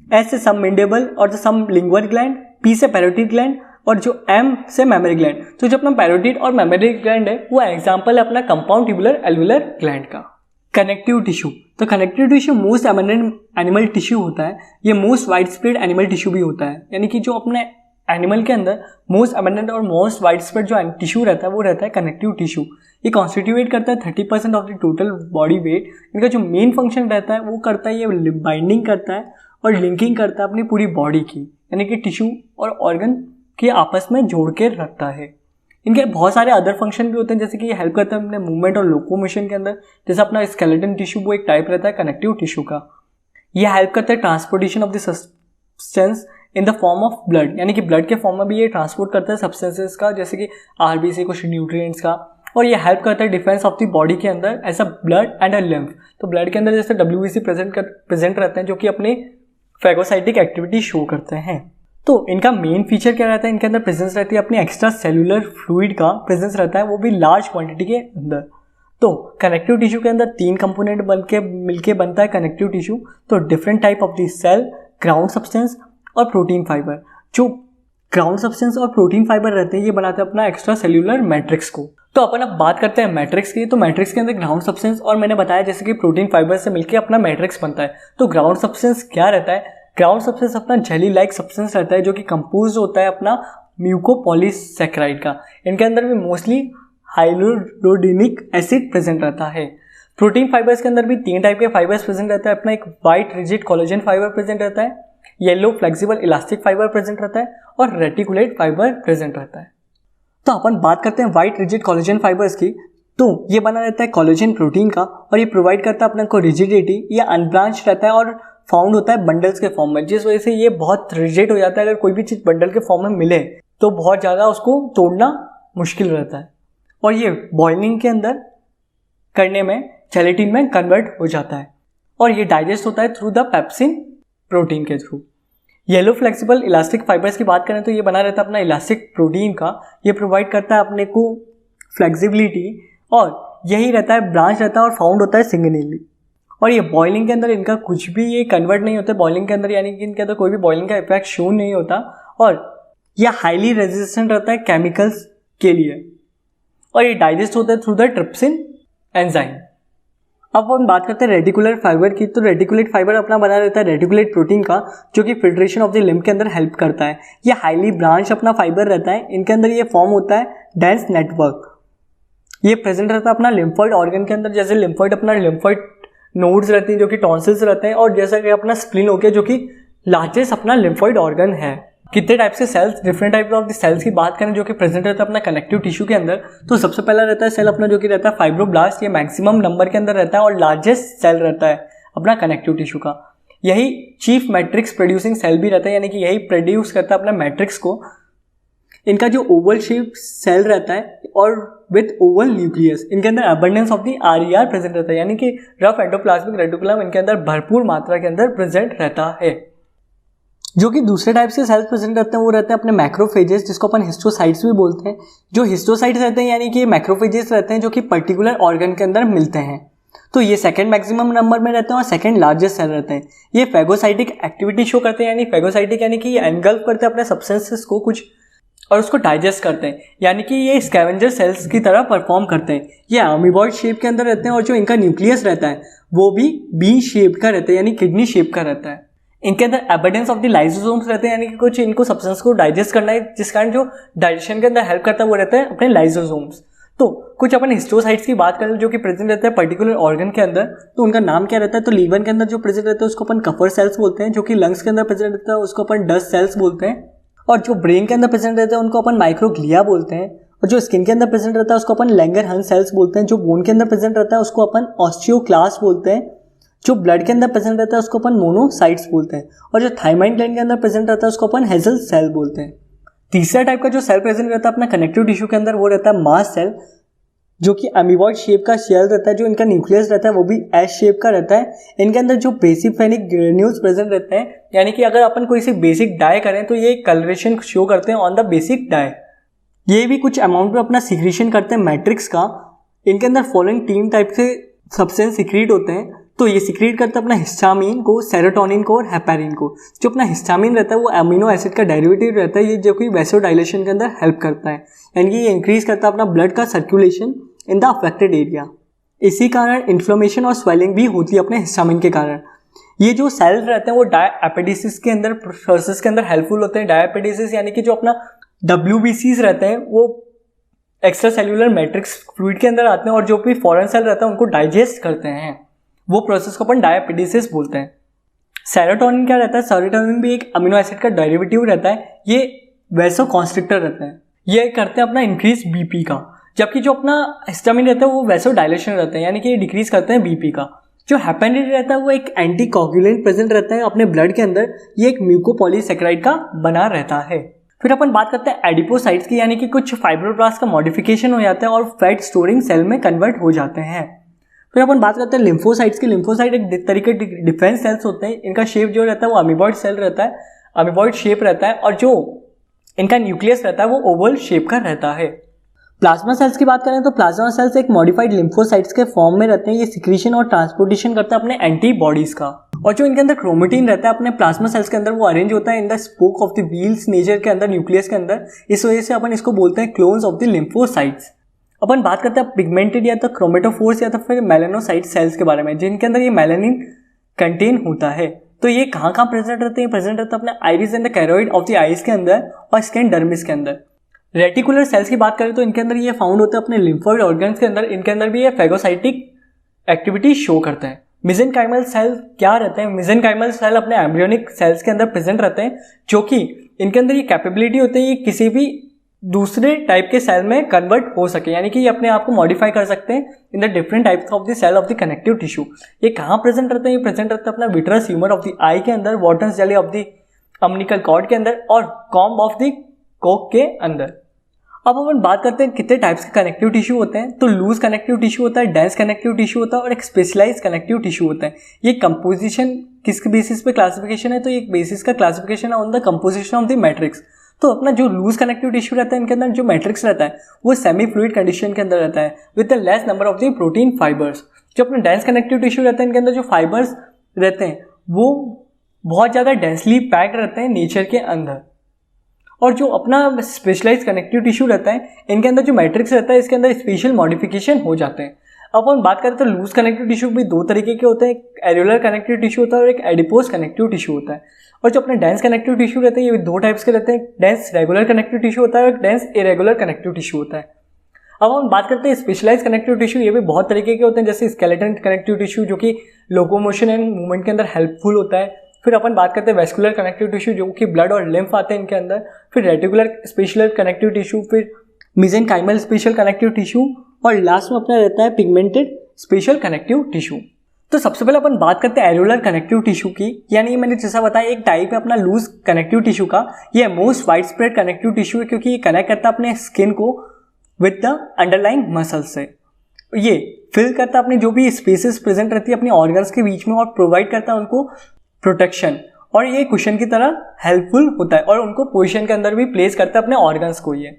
एस से सबमेंडिबल और सब लिंगुअल ग्लैंड, पी से पैरोटिड ग्लैंड और जो एम से मेमोरी ग्लैंड। तो जो अपना पैरोटिड और मेमोरी ग्लैंड है वो एग्जांपल है अपना कंपाउंड ट्यूबुलर एल्वुलर ग्लैंड का। कनेक्टिव टिश्यू, तो connective tissue most abundant animal tissue होता है, ये most wide spread animal tissue भी होता है। यानी कि जो अपने एनिमल के अंदर मोस्ट एबंडेंट और मोस्ट वाइड स्प्रेड जो टिश्यू रहता है वो रहता है कनेक्टिव टिश्यू। ये कॉन्स्टिट्यूट करता है 30% of the total body weight. इनका जो मेन फंक्शन रहता है वो करता है ये बाइंडिंग करता है और लिंकिंग करता है अपनी पूरी बॉडी की, यानी कि टिश्यू और ऑर्गन के आपस में जोड़ के रखता है। इनके बहुत सारे अदर फंक्शन भी होते हैं, जैसे कि ये हेल्प करता है अपने मूवमेंट और लोकोमोशन के अंदर। जैसे अपना स्केलेटन टिश्यू वो एक टाइप रहता है कनेक्टिव टिश्यू का। यह हेल्प करता है transportation of the substance in the form of blood, यानी कि ब्लड के फॉर्म में भी ये ट्रांसपोर्ट करता है सब्सटेंसेस का, जैसे कि आरबीसी कुछ न्यूट्रिएंट्स का। और ये हेल्प करता है डिफेंस ऑफ द बॉडी के अंदर as a blood and a lymph. तो ब्लड के अंदर जैसे डब्ल्यूबीसी प्रेजेंट रहते हैं जो कि अपने फैगोसाइटिक एक्टिविटी शो करते हैं। तो इनका मेन फीचर क्या रहता है, इनके अंदर प्रेजेंस रहती है अपनी एक्स्ट्रा सेलुलर फ्लूइड का प्रेजेंस रहता है, वो भी लार्ज क्वांटिटी के अंदर। तो कनेक्टिव टिश्यू के अंदर 3 कंपोनेंट मिलके बनता है कनेक्टिव टिश्यू। तो different type of the cell, ground substance और प्रोटीन फाइबर। जो ग्राउंड सब्सटेंस और प्रोटीन फाइबर रहते हैं ये बनाते हैं अपना एक्स्ट्रा सेल्यूलर मैट्रिक्स को। तो अपन अब बात करते हैं मैट्रिक्स की। तो मैट्रिक्स के अंदर ग्राउंड सब्सटेंस और मैंने बताया जैसे कि प्रोटीन फाइबर से मिलकर अपना मैट्रिक्स बनता है। तो ग्राउंड सब्सटेंस क्या रहता है, ग्राउंड सब्सटेंस अपना जेली लाइक सब्सटेंस रहता है जो कि कंपोज होता है अपना म्यूकोपॉलीसैकेराइड का। इनके अंदर भी मोस्टली हाइलुरोनिक एसिड प्रेजेंट रहता है। प्रोटीन फाइबर्स के अंदर भी 3 टाइप के फाइबर्स प्रेजेंट रहता है। अपना एक white rigid collagen fibre present रहता है, yellow flexible elastic fibre present रहता है और रेटिकुलेट फाइबर प्रेजेंट रहता है। तो अपन बात करते हैं वाइट रिजिड कोलेजन फाइबर्स की। तो ये बना रहता है कोलेजन प्रोटीन का और ये प्रोवाइड करता है अपने को रिजिडिटी। ये अनब्रांच रहता है और फाउंड होता है बंडल्स के फॉर्म में, जिस वजह से ये बहुत रिजिड हो जाता है। अगर कोई भी चीज़ बंडल के फॉर्म में मिले तो बहुत ज़्यादा उसको तोड़ना मुश्किल रहता है। और ये बॉइलिंग के अंदर करने में जेलेटिन में कन्वर्ट हो जाता है और ये डाइजेस्ट होता है थ्रू द पेप्सिन प्रोटीन के through. Yellow flexible elastic fibres की बात करें तो ये बना रहता है अपना इलास्टिक प्रोटीन का। ये प्रोवाइड करता है अपने को फ्लेक्सिबिलिटी और यही रहता है ब्रांच रहता है और फाउंड होता है सिंगुलरली। और ये बॉइलिंग के अंदर इनका कुछ भी ये कन्वर्ट नहीं होता बॉइलिंग के अंदर, यानी कि इनके अंदर कोई भी बॉइलिंग का इफेक्ट शो नहीं होता और यह हाईली रेजिस्टेंट रहता है केमिकल्स के लिए। और ये डाइजेस्ट होता है थ्रू द ट्रिप्सिन एंजाइम। अब हम बात करते हैं रेटिकुलर फाइबर की। तो रेटिकुलेट फाइबर अपना बना रहता है रेटिकुलेट प्रोटीन का, जो कि फिल्ट्रेशन ऑफ द लिम्फ के अंदर हेल्प करता है। ये हाईली ब्रांच अपना फाइबर रहता है। इनके अंदर ये फॉर्म होता है डेंस नेटवर्क। ये प्रेजेंट रहता है अपना लिम्फॉइड ऑर्गन के अंदर, जैसे लिम्फॉइड अपना लिम्फॉइड नोड्स रहती हैं जो कि टॉन्सिल्स रहते हैं, और जैसा कि अपना स्प्लीन हो गया जो कि लार्जेस्ट अपना लिम्फॉइड ऑर्गन है। कितने टाइप्स के cells, different type of the cells की बात करें जो कि प्रेजेंट रहता है अपना कनेक्टिव टिश्यू के अंदर, तो सबसे पहला रहता है सेल अपना जो कि रहता है फाइब्रोब्लास्ट। ये मैक्सिमम नंबर के अंदर रहता है और लार्जेस्ट सेल रहता है अपना कनेक्टिव टिश्यू का। यही चीफ मैट्रिक्स प्रोड्यूसिंग सेल भी रहता है, यानी कि यही प्रोड्यूस करता है अपना मैट्रिक्स को। इनका जो ओवल शेप सेल रहता है और विथ ओवल न्यूक्लियस, इनके अंदर abundance of the RER present रहता है, यानी कि रफ एंडोप्लाज्मिक रेटिकुलम इनके अंदर भरपूर मात्रा के अंदर प्रेजेंट रहता है। जो कि दूसरे टाइप से सेल्स प्रेजेंट रहते हैं वो रहते हैं अपने मैक्रोफेजेस, जिसको अपन हिस्टोसाइट्स भी बोलते हैं। जो हिस्टोसाइट्स रहते हैं यानी कि मैक्रोफेजेस रहते हैं जो कि पर्टिकुलर ऑर्गन के अंदर मिलते हैं। तो ये सेकंड मैक्सिमम नंबर में रहते हैं और सेकंड लार्जेस्ट सेल रहते हैं। ये फेगोसाइटिक एक्टिविटी शो करते हैं, यानी फेगोसाइटिक यानी कि ये एनगल्फ करते हैं अपने सब्सटेंसेस को कुछ और उसको डाइजेस्ट करते हैं, यानी कि ये स्कैवेंजर सेल्स की तरह परफॉर्म करते हैं। ये अमीबॉइड शेप के अंदर रहते हैं और जो इनका न्यूक्लियस रहता है वो भी बी शेप का रहता है, यानी किडनी शेप का रहता है। इनके अंदर एबंडेंस ऑफ द लाइसोसोम्स रहते हैं, यानी कि कुछ इनको सब्सटेंस को डाइजेस्ट करना है, जिस कारण जो डाइजेशन के अंदर हेल्प करता है वो रहता है अपने लाइसोसोम्स। तो कुछ अपन हिस्टोसाइट्स की बात करें जो कि प्रेजेंट रहता है पर्टिकुलर ऑर्गन के अंदर, तो उनका नाम क्या रहता है। तो लीवर के अंदर जो प्रेजेंट रहता है उसको अपन कफर सेल्स बोलते हैं। जो कि लंग्स के अंदर प्रेजेंट रहता है उसको अपन डस्ट सेल्स बोलते हैं। और जो ब्रेन के अंदर प्रेजेंट रहते हैं उनको अपन माइक्रोग्लिया बोलते हैं। और जो स्किन के अंदर प्रेजेंट रहता है उसको अपन लैंगरहंस सेल्स बोलते हैं। जो बोन के अंदर प्रेजेंट रहता है उसको अपन ऑस्टियोक्लास्ट बोलते हैं। जो ब्लड के अंदर प्रेजेंट रहता है उसको अपन मोनोसाइट्स बोलते हैं। और जो थाइमाइन ग्लैंड के अंदर प्रेजेंट रहता है उसको अपन हेजल सेल बोलते हैं। तीसरा टाइप का जो सेल प्रेजेंट रहता है अपना कनेक्टिव टिश्यू के अंदर वो रहता है मास्ट सेल, जो कि अमीबॉइड शेप का सेल रहता है। जो इनका न्यूक्लियस रहता है वो भी एस शेप का रहता है। इनके अंदर जो बेसिफेनिक ग्रेन्यूल्स प्रेजेंट रहते हैं, यानी कि अगर अपन कोई सी बेसिक डाई करें तो ये कलरेशन शो करते हैं ऑन द बेसिक डाई। ये भी कुछ अमाउंट में अपना सिक्रीशन करते हैं मैट्रिक्स का। इनके अंदर फॉलोइंग 3 टाइप से सब्सटेंस सिक्रीट होते हैं। तो ये सिक्रीट करता है अपना हिस्टामिन को, सेरोटोनिन को और हेपेरिन को। जो अपना हिस्टामिन रहता है वो अमीनो एसिड का डेरिवेटिव रहता है, ये जो कि वैसोडाइलेशन के अंदर हेल्प करता है, यानी कि ये इंक्रीज करता है अपना ब्लड का circulation in the affected area. इसी कारण इन्फ्लेमेशन और स्वेलिंग भी होती है अपने हिस्टामिन के कारण। ये जो सेल्स रहते हैं वो डायएपेटिसिस के अंदर प्रोसेस के अंदर हेल्पफुल होते हैं। डायएपेटिसिस यानी कि जो अपना WBCs रहते हैं वो एक्स्ट्रा सेल्यूलर मैट्रिक्स फ्लूइड के अंदर आते हैं और जो भी फॉरेन सेल रहता है उनको डाइजेस्ट करते हैं। वो प्रोसेस को अपन डायएपेटिसिस बोलते हैं। सेरोटोनिन क्या रहता है, सेरोटोनिन भी एक अमीनो एसिड का डेरिवेटिव रहता है। ये वैसोकॉन्स्ट्रिक्टर रहता है, ये करते हैं अपना इंक्रीज बीपी का। जबकि जो अपना हिस्टामिन रहता है वो वैसोडाइलेशन रहता है, यानी कि ये डिक्रीज करते हैं बीपी का। जो हेपेरिन रहता है वो एक एंटीकोगुलेंट प्रेजेंट रहता है अपने ब्लड के अंदर, ये एक म्यूकोपॉलीसेकेराइड का बना रहता है। फिर अपन बात करते हैं एडिपोसाइट्स की, यानी कि कुछ फाइब्रोब्लास्ट का मॉडिफिकेशन हो जाता है और फैट स्टोरिंग सेल में कन्वर्ट हो जाते हैं। फिर अपन बात करते हैं लिम्फोसाइट्स की। लिम्फोसाइट एक तरीके के डिफेंस सेल्स होते हैं। इनका शेप जो रहता है वो अमीबॉइड सेल रहता है, अमीबॉइड शेप रहता है, और जो इनका न्यूक्लियस रहता है वो ओवल शेप का रहता है। प्लाज्मा सेल्स की बात करें तो प्लाज्मा सेल्स एक मॉडिफाइड लिम्फोसाइट्स के फॉर्म में रहते हैं। ये सिक्रीशन और ट्रांसपोर्टेशन करता है अपने एंटीबॉडीज का। और जो इनके अंदर क्रोमेटिन रहता है अपने प्लाज्मा सेल्स के अंदर वो अरेंज होता है in the spoke of the wheels nature के अंदर, न्यूक्लियस के अंदर। इस वजह से अपन इसको बोलते हैं क्लोन्स ऑफ द लिम्फोसाइट्स। अपन बात करते हैं पिगमेंटेड या तो क्रोमेटोफोर्स या तो फिर मेलानोसाइट सेल्स के बारे में, जिनके अंदर ये मेलानिन कंटेन होता है। तो ये कहाँ कहाँ प्रेजेंट रहते हैं? प्रेजेंट रहता है अपने iris and the choroid of the eyes के अंदर और स्किन डर्मिस के अंदर। रेटिकुलर सेल्स की बात करें तो इनके अंदर ये फाउंड होते हैं अपने लिम्फोइड ऑर्गन्स के अंदर। इनके अंदर भी ये फेगोसाइटिक एक्टिविटी शो करते हैं। मिजेनकाइमल सेल क्या रहते हैं? मिजेनकाइमल सेल अपने एम्ब्रियोनिक सेल्स के अंदर प्रेजेंट रहते हैं, जो कि इनके अंदर ये कैपेबिलिटी होती है ये किसी भी दूसरे टाइप के सेल में कन्वर्ट हो सके, यानी कि ये अपने आप को मॉडिफाई कर सकते हैं in the different types of the cell of the connective tissue. ये कहाँ प्रेजेंट रहते हैं? ये प्रेजेंट रहता है अपना vitreous humour of the eye के अंदर, Wharton's jelly of the umbilical cord के अंदर और कॉम्ब ऑफ द कोक के अंदर। अब अपन बात करते हैं कितने टाइप्स के कनेक्टिव टिश्यू होते हैं। तो लूज कनेक्टिव टिश्यू होता है, डेंस कनेक्टिव टिश्यू होता है और एक स्पेशलाइज कनेक्टिव टिश्यू होता है। ये कंपोजिशन किसके बेसिस पे क्लासिफिकेशन है? तो एक बेसिस का क्लासिफिकेशन है on the composition of the matrix. तो अपना जो लूज कनेक्टिव टिश्यू रहता है इनके अंदर जो मैट्रिक्स रहता है वो सेमी फ्लूइड कंडीशन के अंदर रहता है with the less number of the protein fibres. जो अपना डेंस कनेक्टिव टिश्यू रहता है इनके अंदर जो फाइबर्स रहते हैं वो बहुत ज़्यादा डेंसली पैक्ड रहते हैं नेचर के अंदर। और जो अपना स्पेशलाइज कनेक्टिव टिश्यू रहता है इनके अंदर जो मैट्रिक्स रहता है इसके अंदर स्पेशल मॉडिफिकेशन हो जाते हैं। अब हम बात करें तो लूज कनेक्टिव टिश्यू भी दो तरीके के होते हैं, एक एरिकुलर कनेक्टिव टिश्यू होता है और एक एडिपोज कनेक्टिव टिश्यू होता है। और जो अपने डेंस कनेक्टिव टिश्यू रहते हैं ये दो टाइप्स के रहते हैं, डेंस रेगुलर कनेक्टिव टिश्यू होता है और डेंस इरेगुलर कनेक्टिव टिश्यू होता है। अब हम बात करते हैं स्पेशलाइज कनेक्टिव टिश्यू, ये भी बहुत तरीके के होते हैं, जैसे स्केलेटन कनेक्टिव टिश्यू जो कि लोकोमोशन एंड मूवमेंट के अंदर हेल्पफुल होता है। फिर अपन बात करते हैं वेस्कुलर कनेक्टिव टिश्यू जो कि ब्लड और लिम्फ आते हैं इनके अंदर। फिर रेटिकुलर स्पेशल कनेक्टिव टिश्यू, फिर मेसेनकाइमल स्पेशल कनेक्टिव टिश्यू और लास्ट में अपना रहता है पिगमेंटेड स्पेशल कनेक्टिव टिश्यू। तो सबसे पहले अपन बात करते हैं एरिकुलर कनेक्टिव टिश्यू की, यानी मैंने जैसा बताया एक टाइप है अपना लूज कनेक्टिव टिश्यू का। ये most wide spread connective tissue है क्योंकि ये कनेक्ट करता है अपने स्किन को विद द अंडरलाइंग मसल्स से। ये फिल करता है अपनी जो भी स्पेसेस प्रेजेंट रहती है अपने ऑर्गन्स के बीच में और प्रोवाइड करता है उनको प्रोटेक्शन, और ये कुशन की तरह हेल्पफुल होता है और उनको पोजीशन के अंदर भी प्लेस करता है अपने ऑर्गन्स को। ये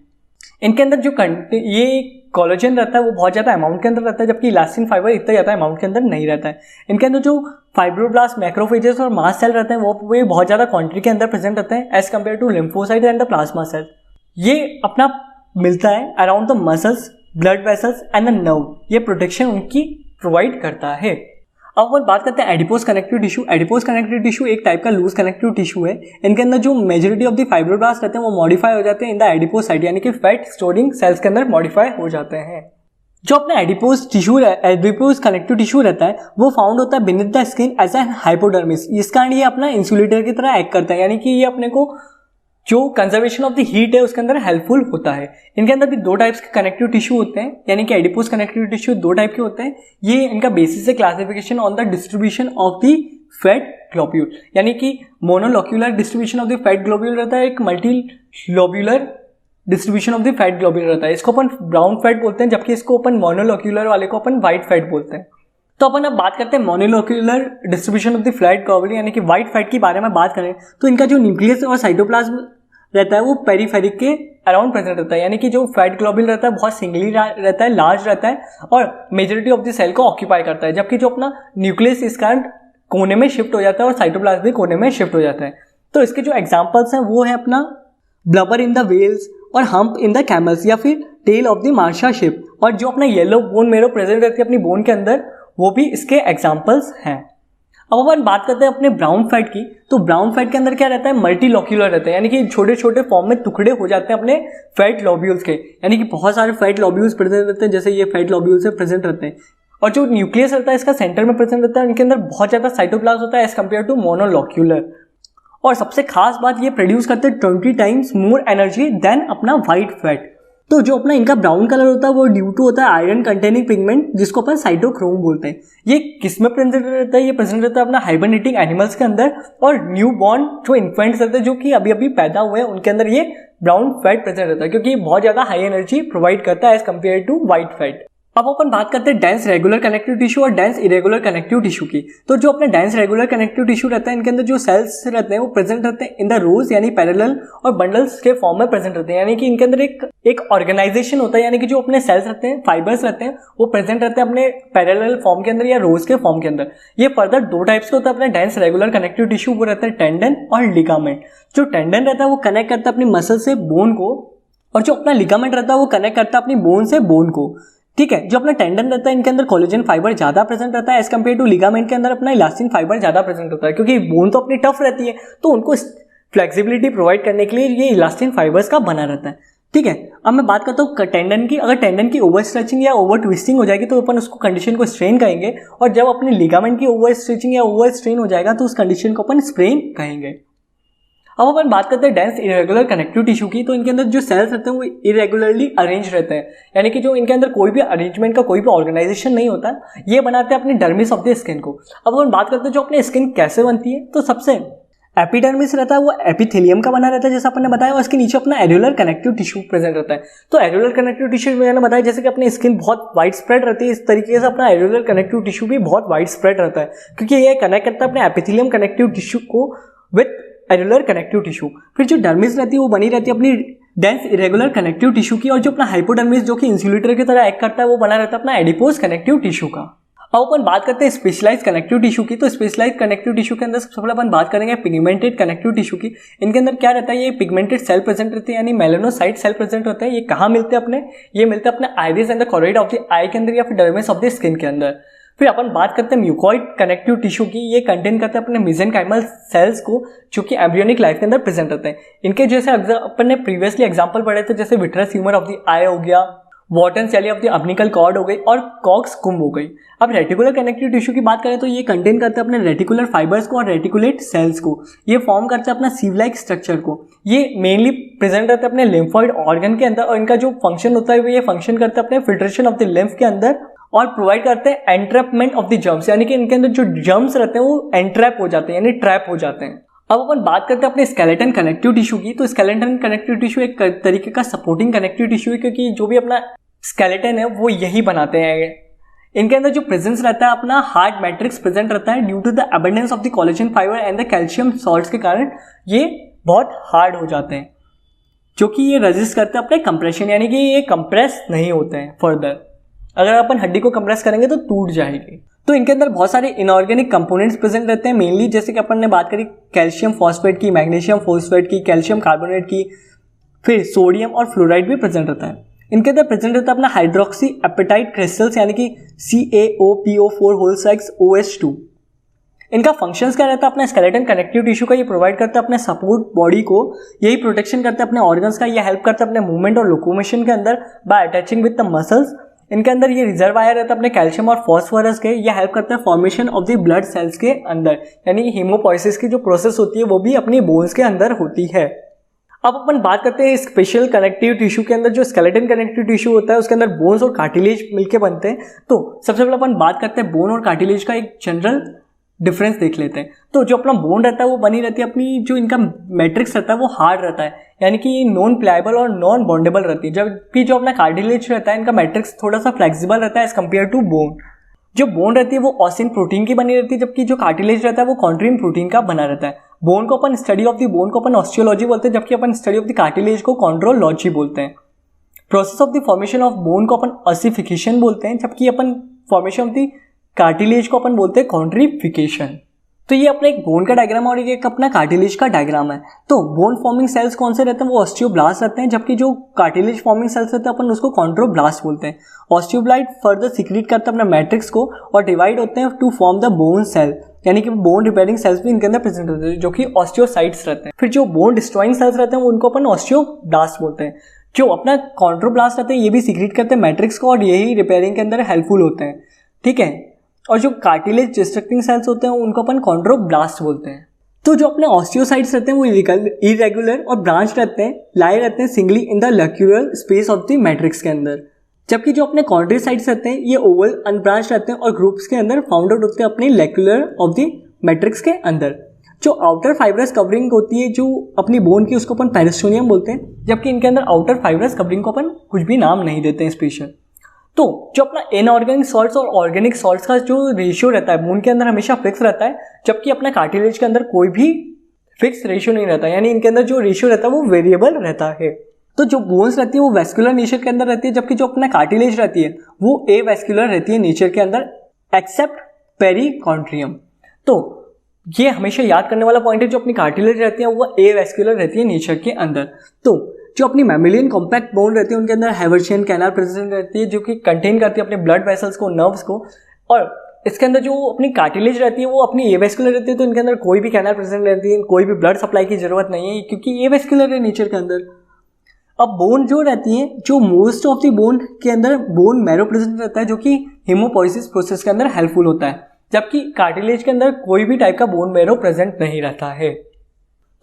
इनके अंदर जो ये कोलेजन रहता है वो बहुत ज़्यादा अमाउंट के अंदर रहता है, जबकि इलास्टिन फाइबर इतना ज़्यादा अमाउंट के अंदर नहीं रहता है। इनके अंदर जो फाइब्रोब्लास्ट, मैक्रोफेजेस और मास्ट सेल रहते हैं वो बहुत ज़्यादा क्वांटिटी के अंदर प्रेजेंट रहते हैं as compared to lymphocyte and the plasma cell. ये अपना मिलता है around the muscles, blood vessels and the nerve, ये प्रोटेक्शन उनकी प्रोवाइड करता है। अब अपन बात करते हैं adipose connective tissue. Adipose connective tissue एक टाइप का लूज कनेक्टिव टिश्यू है। इनके अंदर जो मेजॉरिटी ऑफ द फाइब्रोब्लास्ट रहते हैं वो मॉडिफाई हो जाते हैं इन द एडिपोज साइट, यानी कि फैट स्टोरिंग सेल्स के अंदर मॉडिफाई हो जाते हैं। जो अपना adipose tissue, adipose connective tissue रहता है वो फाउंड होता है beneath the skin as an hypodermis. इस कारण ये अपना इंसुलेटर की तरह एक्ट करता है, यानी कि ये अपने को जो कंजर्वेशन ऑफ द हीट है उसके अंदर हेल्पफुल होता है। इनके अंदर भी दो टाइप्स के कनेक्टिव टिश्यू होते हैं, यानी कि एडिपोज कनेक्टिव टिश्यू दो टाइप के होते हैं। ये इनका बेसिस है classification on the distribution of the fat globule, यानी कि monolocular distribution of the fat globule रहता है, एक multilobular distribution of the fat globule रहता है। इसको अपन ब्राउन फैट बोलते हैं, जबकि इसको अपन मोनोलोक्यूलर वाले को अपन व्हाइट फैट बोलते हैं। तो अपन अब बात करते हैं monolocular distribution of the fat globule, यानी कि व्हाइट फैट के बारे में बात करें तो इनका जो न्यूक्लियस और साइटोप्लाज्म रहता है वो पेरिफेरिक के अराउंड प्रेजेंट रहता है, यानी कि जो फैट ग्लोब्यूल रहता है बहुत सिंगली रहता है, लार्ज रहता है और मेजॉरिटी ऑफ द सेल को ऑक्यूपाई करता है, जबकि जो अपना न्यूक्लियस इस कारण कोने में शिफ्ट हो जाता है और साइटोप्लाज्म भी कोने में शिफ्ट हो जाता है। तो इसके जो एग्जांपल्स हैं वो है अपना ब्लबर इन द वेल्स और हम्प इन द कैमल्स, या फिर tail of the marsha sheep, और जो अपना येलो बोन मेरो प्रेजेंट रहती है अपनी बोन के अंदर वो भी इसके एग्जाम्पल्स हैं। अब अपन बात करते हैं अपने ब्राउन फैट की। तो ब्राउन फैट के अंदर क्या रहता है, मल्टीलोक्यूलर रहता है, यानी कि छोटे छोटे फॉर्म में टुकड़े हो जाते हैं अपने फैट लॉब्यूल्स के, यानी कि बहुत सारे फैट लॉब्यूल्स प्रेजेंट रहते हैं, जैसे ये फैट लॉब्यूल्स से प्रेजेंट रहते हैं। और जो न्यूक्लियस रहता है इसका सेंटर में प्रेजेंट रहता है, इनके अंदर बहुत ज़्यादा साइटोप्लाज्म होता है एज कम्पेयर टू मोनोलोक्यूलर। और सबसे खास बात ये प्रोड्यूस करते हैं 20 टाइम्स मोर एनर्जी देन अपना व्हाइट फैट। तो जो अपना इनका ब्राउन कलर होता है वो ड्यू टू होता है आयरन कंटेनिंग पिगमेंट, जिसको अपन साइटोक्रोम बोलते हैं। ये किस में प्रेजेंट रहता है, ये प्रेजेंट रहता है अपना हाइबरनेटिंग एनिमल्स के अंदर, और न्यू बॉर्न जो इन्फेंट्स रहते हैं जो कि अभी अभी पैदा हुए हैं उनके अंदर ये ब्राउन फैट प्रेजेंट रहता है, क्योंकि ये बहुत ज़्यादा हाई एनर्जी प्रोवाइड करता है as compared to white fat. अब अपन बात करते हैं डेंस रेगुलर कनेक्टिव टिश्यू और डेंस इरेगुलर कनेक्टिव टिश्यू की। तो जो अपना डेंस रेगुलर कनेक्टिव टिश्यू रहता है इनके अंदर जो सेल्स रहते हैं वो प्रेजेंट रहते हैं इन द रोज, यानी पैरेलल और बंडल्स के फॉर्म में प्रेजेंट रहते हैं, यानी कि इनके अंदर एक ऑर्गेनाइजेशन होता है, यानी कि जो अपने सेल्स रहते हैं, फाइबर्स रहते हैं, वो प्रेजेंट रहते हैं अपने पैरेलल फॉर्म के अंदर या रोज के फॉर्म के अंदर। ये फर्दर दो टाइप्स के होता है अपना डेंस रेगुलर कनेक्टिव टिश्यू, वो रहता है टेंडन और लिगामेंट। जो टेंडन रहता है वो कनेक्ट करता है अपनी मसल से बोन को, और जो अपना लिगामेंट रहता है वो कनेक्ट करता है अपनी बोन से बोन को। ठीक है, जो अपना टेंडन रहता है इनके अंदर कोलेजन फाइबर ज्यादा प्रेजेंट रहता है एज कम्पेयर टू लिगामेंट के अंदर अपना इलास्टिन फाइबर ज्यादा प्रेजेंट होता है, क्योंकि बोन तो अपनी टफ रहती है तो उनको फ्लेक्सिबिलिटी प्रोवाइड करने के लिए ये इलास्टिन फाइबर्स का बना रहता है। ठीक है, अब मैं बात करता हूँ टेंडन की। अगर टेंडन की ओवर स्ट्रेचिंग या ओवर ट्विस्टिंग हो जाएगी तो अपन उसको कंडीशन को स्ट्रेन कहेंगे, और जब अपने लिगामेंट की ओवर स्ट्रेचिंग या ओवर स्ट्रेन हो जाएगा तो उस कंडीशन को अपन स्प्रेन कहेंगे। अब अपन बात करते हैं डेंस इरेगुलर कनेक्टिव टिश्यू की। तो इनके अंदर जो सेल्स रहते हैं वो इरेगुलरली अरेंज रहते हैं, यानी कि जो इनके अंदर कोई भी अरेंजमेंट का कोई भी ऑर्गेनाइजेशन नहीं होता, ये बनाते हैं अपनी डर्मिस ऑफ द स्किन को। अब अपन बात करते हैं जो अपनी स्किन कैसे बनती है। तो सबसे एपिडर्मिस रहता है वो एपिथेलियम का बना रहता है जैसा अपन ने बताया, और इसके नीचे अपना एरिकुलर कनेक्टिव टिश्यू प्रेजेंट रहता है। तो एरिकुलर कनेक्टिव टिश्यू मैंने बताया जैसे कि अपनी स्किन बहुत वाइड स्प्रेड रहती है, इस तरीके से अपना एरिकुलर कनेक्टिव टिश्यू भी बहुत वाइड स्प्रेड रहता है, क्योंकि ये कनेक्ट करता है अपने एपिथेलियम कनेक्टिव टिश्यू को विथ एरिकुलर कनेक्टिव टिश्यू। फिर जो डर्मिस रहती है वो बनी रहती है अपनी डेंस इरेगुलर कनेक्टिव टिश्यू की, और जो अपना हाइपोडर्मिस जो कि इंसुलेटर की तरह एक्ट करता है वो बना रहता है अपना एडिपोज कनेक्टिव टिश्यू का। अब अपन बात करते हैं स्पेशलाइज कनेक्टिव टिश्यू की। तो स्पेशलाइज कनेक्टिव टिश्यू के अंदर सबसे पहले अपन बात करेंगे पिगमेंटेड कनेक्टिव टिश्यू की। इनके अंदर क्या रहता है, ये पिगमेंटेड सेल प्रेजेंट रहते हैं, यानी मेलानोसाइट सेल प्रेजेंट होते हैं। ये कहाँ मिलते हैं अपने, ये मिलते हैं अपने iris and the choroid of the eye के अंदर या फिर डर्मिस ऑफ द स्किन के अंदर। फिर अपन बात करते हैं म्यूकॉइड कनेक्टिव टिश्यू की। ये कंटेन करते हैं अपने मेसेनकाइमल सेल्स को जो कि एम्ब्रियोनिक लाइफ के अंदर प्रेजेंट रहते हैं। इनके जैसे अपन ने प्रीवियसली एग्जांपल पढ़े थे, जैसे विट्रस ह्यूमर ऑफ द आई हो गया, वॉटन सेली ऑफ द अम्बिलिकल कॉर्ड हो गई और कॉक्स कुम्ब हो गई। अब रेटिकुलर कनेक्टिव टिश्यू की बात करें तो ये कंटेन करते हैं अपने रेटिकुलर फाइबर्स को और रेटिकुलेट सेल्स को। ये फॉर्म करते हैं अपना सीव लाइक स्ट्रक्चर को। ये मेनली प्रेजेंट रहते हैं अपने लिम्फॉइड ऑर्गन के अंदर और इनका जो फंक्शन होता है वो ये फंक्शन करते हैं अपने फिल्ट्रेशन ऑफ द लिम्फ के अंदर और प्रोवाइड करते हैं एंट्रैपमेंट ऑफ द जर्म्स, यानी कि इनके अंदर जो जर्म्स रहते हैं वो एंट्रैप हो जाते हैं, यानी ट्रैप हो जाते हैं। अब अपन बात करते हैं अपने स्केलेटन कनेक्टिव टिश्यू की। तो स्केलेटन कनेक्टिव टिश्यू एक तरीके का सपोर्टिंग कनेक्टिव टिश्यू है, क्योंकि जो भी अपना स्केलेटन है वो यही बनाते हैं। इनके अंदर जो प्रेजेंस रहता है अपना हार्ड मैट्रिक्स प्रेजेंट रहता है due to the abundance of the collagen fibre and the calcium salts के कारण ये बहुत हार्ड हो जाते हैं, जो कि ये रेजिस्ट करते हैं अपने कंप्रेशन, यानी कि ये कंप्रेस नहीं होते हैं फर्दर। अगर अपन हड्डी को कंप्रेस करेंगे तो टूट जाएगी। तो इनके अंदर बहुत सारे इनऑर्गेनिक कंपोनेंट्स प्रेजेंट रहते हैं, मेनली जैसे कि अपन ने बात करी कैल्शियम फॉस्फेट की, मैग्नीशियम फॉस्फेट की, कैल्शियम कार्बोनेट की, फिर सोडियम और फ्लोराइड भी प्रेजेंट रहता है। इनके अंदर प्रेजेंट रहता है अपना हाइड्रोक्सी एपेटाइट क्रिस्टल्स, यानी कि CaOPO4/OH2। इनका फंक्शंस क्या रहता है अपना स्केलेटन कनेक्टिव टिश्यू का, ये प्रोवाइड करता है अपने सपोर्ट बॉडी को, यही प्रोटेक्शन करता है अपने ऑर्गन्स का, ये हेल्प करता है अपने मूवमेंट और लोकोमोशन के अंदर bye attaching with the muscles. इनके अंदर ये रिजर्वायर रहता है अपने कैल्शियम और फॉस्फोरस के, ये हेल्प करता है formation of the blood cells के अंदर, यानी हीमोपोइसिस की जो प्रोसेस होती है वो भी अपनी बोन्स के अंदर होती है। अब अपन बात करते हैं स्पेशल कनेक्टिव टिश्यू के अंदर। जो स्केलेटन कनेक्टिव टिश्यू होता है उसके अंदर बोन्स और कार्टिलेज मिलके बनते हैं। तो सबसे पहले अपन बात करते हैं बोन और कार्टिलेज का एक जनरल डिफरेंस देख लेते हैं। तो जो अपना बोन रहता है वो बनी रहती है अपनी, जो इनका मैट्रिक्स रहता है वो हार्ड रहता है, यानी कि नॉन प्लायबल और नॉन बॉन्डेबल रहती है, जबकि जो अपना कार्टिलेज रहता है इनका मैट्रिक्स थोड़ा सा फ्लेक्सिबल रहता है एज कम्पेयर टू बोन। जो बोन रहती है वो ऑसिन प्रोटीन की बनी रहती है, जबकि जो कार्टिलेज रहता है वो कॉन्ट्रीन प्रोटीन का बना रहता है। बोन को अपन स्टडी ऑफ द बोन को अपन ऑस्टियोलॉजी बोलते हैं, जबकि अपन स्टडी ऑफ द कार्टिलेज को कॉन्ड्रोलॉजी बोलते हैं। Process of the formation of bone को अपन ऑसिफिकेशन बोलते हैं, जबकि अपन फॉर्मेशन ऑफ द कार्टिलेज को अपन बोलते हैं कॉन्ट्रीफिकेशन। तो ये अपना एक बोन का डायग्राम और एक अपना कार्टिलेज का डायग्राम है। तो बोन फॉर्मिंग सेल्स कौन से रहते हैं, वो ऑस्टियोब्लास्ट रहते हैं, जबकि जो कार्टिलेज फॉर्मिंग सेल्स रहते हैं अपन उसको कॉन्ड्रोब्लास्ट बोलते हैं। ऑस्टियोब्लास्ट फर्दर सीक्रेट करते हैं अपना मैट्रिक्स को और डिवाइड होते हैं to form the bone cell, यानी कि बोन रिपेयरिंग सेल्स भी इनके अंदर प्रेजेंट होते हैं, जो कि ऑस्टियोसाइट्स रहते हैं। फिर जो बोन डिस्ट्रॉइंग सेल्स रहते हैं वो उनको अपन ऑस्टियोब्लास्ट बोलते हैं। जो अपना कॉन्ड्रोब्लास्ट रहते हैं ये भी सीक्रेट करते हैं मैट्रिक्स को और यही रिपेयरिंग के अंदर हेल्पफुल होते हैं, ठीक है। और जो कार्टिलेज डिस्ट्रक्टिंग सेल्स होते हैं उनको अपन कॉन्ड्रोब्लास्ट बोलते हैं। तो जो अपने ऑस्टियोसाइट्स रहते हैं वो इरेगुलर और ब्रांच रहते हैं, लाई रहते हैं singly in the lacunar space of the matrix के अंदर, जबकि जो अपने कॉन्ड्रोसाइट्स रहते हैं ये ओवल अनब्रांच रहते हैं और ग्रुप्स के अंदर फाउंड आउट होते हैं अपने लैक्यूलर ऑफ द मैट्रिक्स के अंदर। जो आउटर फाइब्रस कवरिंग होती है जो अपनी बोन की, उसको अपन पेरिस्टोनियम बोलते हैं, जबकि इनके अंदर आउटर फाइब्रस कवरिंग को अपन कुछ भी नाम नहीं देते हैं स्पेशल। तो जो अपना इनऑर्गेनिक सॉल्ट्स और ऑर्गेनिक सॉल्ट्स का जो रेशियो रहता है बोन के अंदर हमेशा फिक्स रहता है, जबकि अपना कार्टिलेज के अंदर कोई भी फिक्स रेशियो नहीं रहता, यानी इनके अंदर जो रेशियो रहता है वो वेरिएबल रहता है। तो जो बोन्स रहती है वो वेस्कुलर नेचर के अंदर रहती है, जबकि जो अपना कार्टिलेज रहती है वो ए वेस्कुलर रहती है नेचर के अंदर एक्सेप्ट पेरिकॉन्ट्रियम। तो ये हमेशा याद करने वाला पॉइंट है, जो अपनी कार्टिलेज रहती है वो ए वेस्कुलर रहती है नेचर के अंदर। तो जो अपनी मैमेलियन कॉम्पैक्ट बोन रहती है उनके अंदर हैवर्शियन कैनाल प्रेजेंट रहती है, जो कि कंटेन करती है अपने ब्लड वेसल्स को, नर्व्स को। और इसके अंदर जो अपनी कार्टिलेज रहती है वो अपनी ए वेस्कुलर रहती है, तो इनके अंदर कोई भी कैनाल प्रेजेंट रहती है, कोई भी ब्लड सप्लाई की जरूरत नहीं है क्योंकि ए वेस्कुलर है नेचर के अंदर। अब बोन जो रहती है, जो मोस्ट ऑफ द बोन के अंदर बोन मैरो प्रेजेंट रहता है, जो कि हीमोपोइसिस प्रोसेस के अंदर हेल्पफुल होता है, जबकि कार्टिलेज के अंदर कोई भी टाइप का बोन मैरो प्रेजेंट नहीं रहता है।